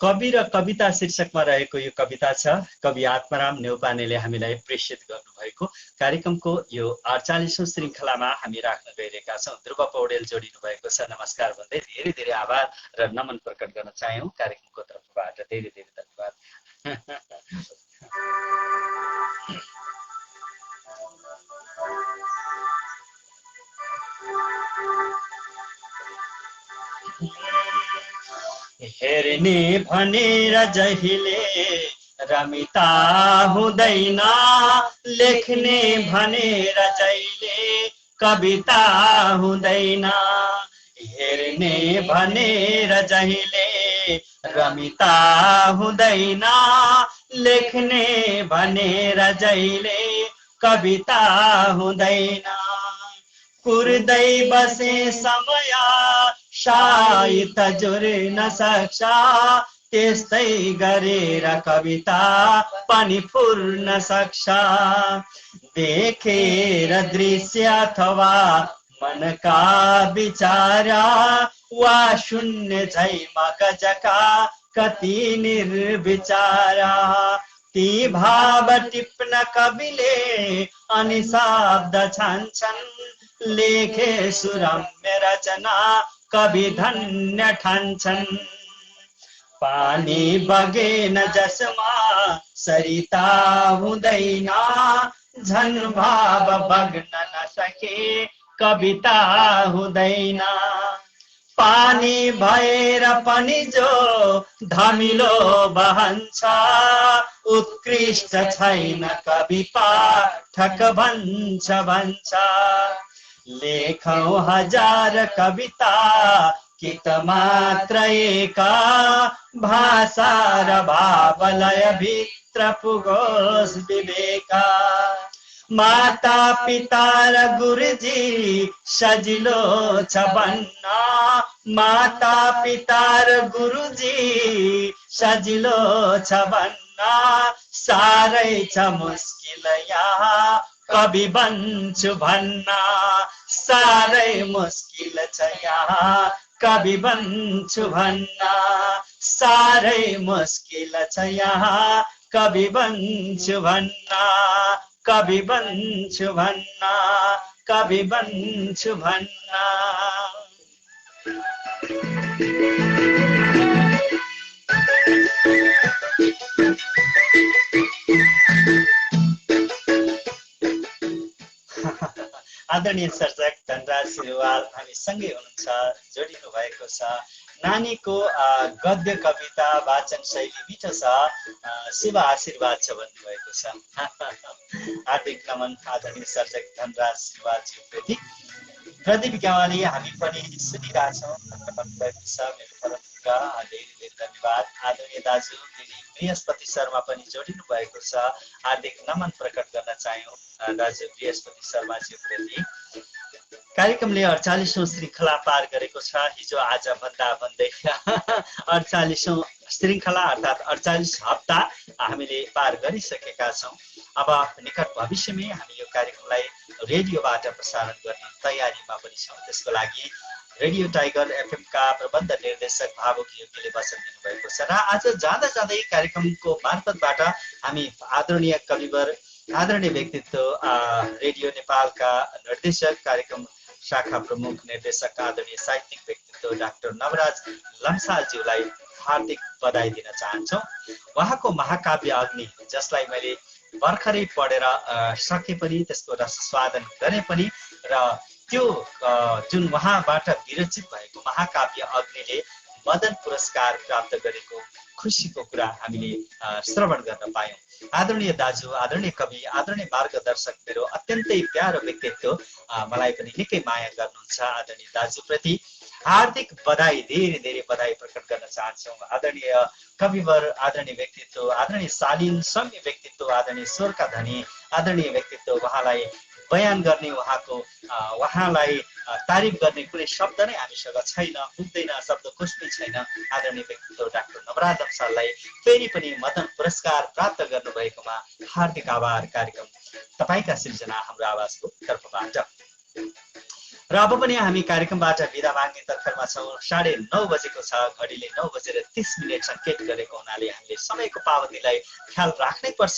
कवि र कविता शीर्षकमा रहेको यो कविता छ। कवि आत्माराम न्यौपानेले हामीलाई प्रेषित गर्नुभएको कार्यक्रमको यो 48औं श्रृङ्खलामा हामी राख्न गइरहेका छौँ। ध्रुव पौडेल जोडिनु भएको छ। नमस्कार भन्दै धेरै धेरै आभार र नमन प्रकट गर्न चाह्यौँ कार्यक्रमको तर्फबाट। धेरै धेरै धन्यवाद। हेर्ने भनेर जहिले रमिता हुँदैन, लेख्ने भनेर जहिले कविता हुँदैन। हेर्ने भनेर जहिले रमिता हुँदैन, लेख्ने भनेर जहिले कविता हुँदैन। कुर्दै बसे समय सायद जुर्न सक्छ, त्यस्तै गरेर कविता पनि फुर्न सक्छ। देखेर दृश्य अथवा मनका विचार, वा शून्य झै मगजका कति निर्विचार। ती भाव टिप्न कविले अनि शब्द छान्छन्, लेखे सुरम्य रचना कवि धन्य ठान्छन्। पानी बगेन जसमा सरिता हुँदैन, झन भाव बग्न नसके कविता हुँदैन। पानी भएर पनि जो धमिलो बहन्छ उत्कृष्ट छैन कवि पाठक भन्छ लेखौं हजार कविता कि त मात्र एका भाषा र भावलय भित्र पुगोस् विवेका माता पिता र गुरुजी सजिलो छ भन्न माता पिता र गुरुजी सजिलो छ भन्न साह्रै छ मुस्किल यहाँ कवि बन्छु भन्न साह्रै मुस्किल छ यहाँ कवि बन्छु भन्न साह्रै मुस्किल छ यहाँ कवि बन्छु भन्न कवि बन्छु भन्न कवि बन्छु भन्न आदरणीय सर्जक धनराज सिलवाल हामी सँगै हुनुहुन्छ जोडिनु भएको छ नानीको गद्य कविता वाचन शैली मिठो छ शुभ आशीर्वाद छ भन्नुभएको छ हार्दिक नमन आदरणीय सर्जक धनराज सिलवालजी प्रति प्रदीप ग्यावाली हामी पनि सुनिरहेका छौँ भन्नुभएको छ मेरो परमका धेरै धन्यवाद आदरणीय दाजु बृहस्पति शर्मा पनि जोडिनु भएको छ हार्दिक नमन प्रकट गर्न चाह्यौँ दाजु बृहस्पति शर्माजी प्रति कार्यक्रमले 48औं श्रृङ्खला पार गरेको छ हिजो आज भन्दा भन्दै 48औं श्रृङ्खला अर्थात् 48 हप्ता हामीले पार गरिसकेका छौँ अब निकट भविष्यमै हामी यो कार्यक्रमलाई रेडियोबाट प्रसारण गर्ने तयारीमा पनि छौँ त्यसको लागि रेडियो टाइगर एफएम का प्रबन्ध निर्देशक भावुक योगीले वचन दिनुभएको छ र आज जाँदा जाँदै कार्यक्रमको मार्फतबाट हामी आदरणीय कविवर आदरणीय व्यक्तित्व रेडियो नेपालका निर्देशक कार्यक्रम शाखा प्रमुख निर्देशक आदरणीय साहित्यिक व्यक्तित्व डाक्टर नवराज लम्सालज्यूलाई हार्दिक बधाई दिन चाहन्छौँ उहाँको महाकाव्य अग्नि जसलाई मैले भर्खरै पढेर सके पनि त्यसको रसस्वादन गरे पनि र त्यो जुन उहाँबाट विरचित भएको महाकाव्य अग्निले मदन पुरस्कार प्राप्त गरेको खुसीको कुरा हामीले श्रवण गर्न पायौँ आदरणीय दाजु आदरणीय कवि आदरणीय मार्गदर्शक मेरो अत्यन्तै प्यारो व्यक्तित्व मलाई पनि निकै माया गर्नुहुन्छ आदरणीय दाजुप्रति हार्दिक बधाई धेरै धेरै बधाई प्रकट गर्न चाहन्छौँ आदरणीय कविवर आदरणीय व्यक्तित्व आदरणीय शालीन सौम्य व्यक्तित्व आदरणीय स्वरका धनी आदरणीय व्यक्तित्व उहाँलाई बयान गर्ने उहाँलाई तारिफ गर्ने कुनै शब्द नै हामीसँग छैन पुग्दैन शब्दकोशमै छैन आदरणीय व्यक्तित्व डाक्टर नवराज लम्साललाई फेरि पनि मदन पुरस्कार प्राप्त गर्नुभएकोमा हार्दिक आभार कार्यक्रम तपाईँका सिर्जना हाम्रो आवाजको तर्फबाट र अब पनि हामी कार्यक्रमबाट बिदा माग्ने तर्खरमा छौँ 9:30 बजेको छ घडीले 9:30 सङ्केत गरेको हुनाले हामीले समयको पावतीलाई ख्याल राख्नै पर्छ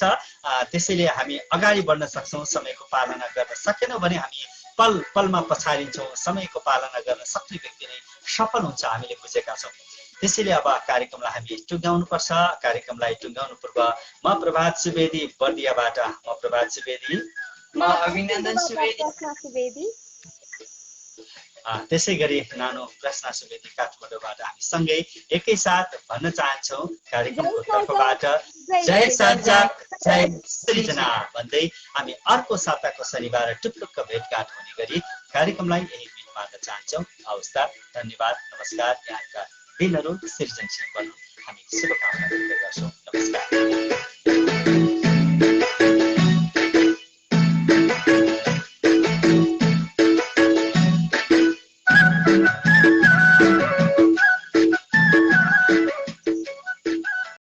त्यसैले हामी अगाडि बढ्न सक्छौँ समयको पालना गर्न सकेनौँ भने हामी पल पलमा पछाडिन्छौँ समयको पालना गर्न सक्ने व्यक्ति नै सफल हुन्छ हामीले बुझेका छौँ त्यसैले अब कार्यक्रमलाई हामी टुङ्गाउनु पर्छ कार्यक्रमलाई टुङ्गाउनु पूर्व म प्रभात सुवेदी बर्दियाबाट म प्रभात सुवेदी म अभिनन्दन सुवेदी त्यसै गरी नानो प्रश्न सुवेदी काठमाडौँबाट हामी सँगै एकैसाथ भन्न चाहन्छौँ कार्यक्रमको तर्फबाट जय सर्जक जय सृजना भन्दै हामी अर्को साताको शनिबार टुप्लुक्क भेटघाट हुने गरी कार्यक्रमलाई यही बिट मार्न चाहन्छौँ हवस् त धन्यवाद नमस्कार यहाँका दिनहरू सृजनशील बन्नु हामी शुभकामना व्यक्त गर्छौँ नमस्कार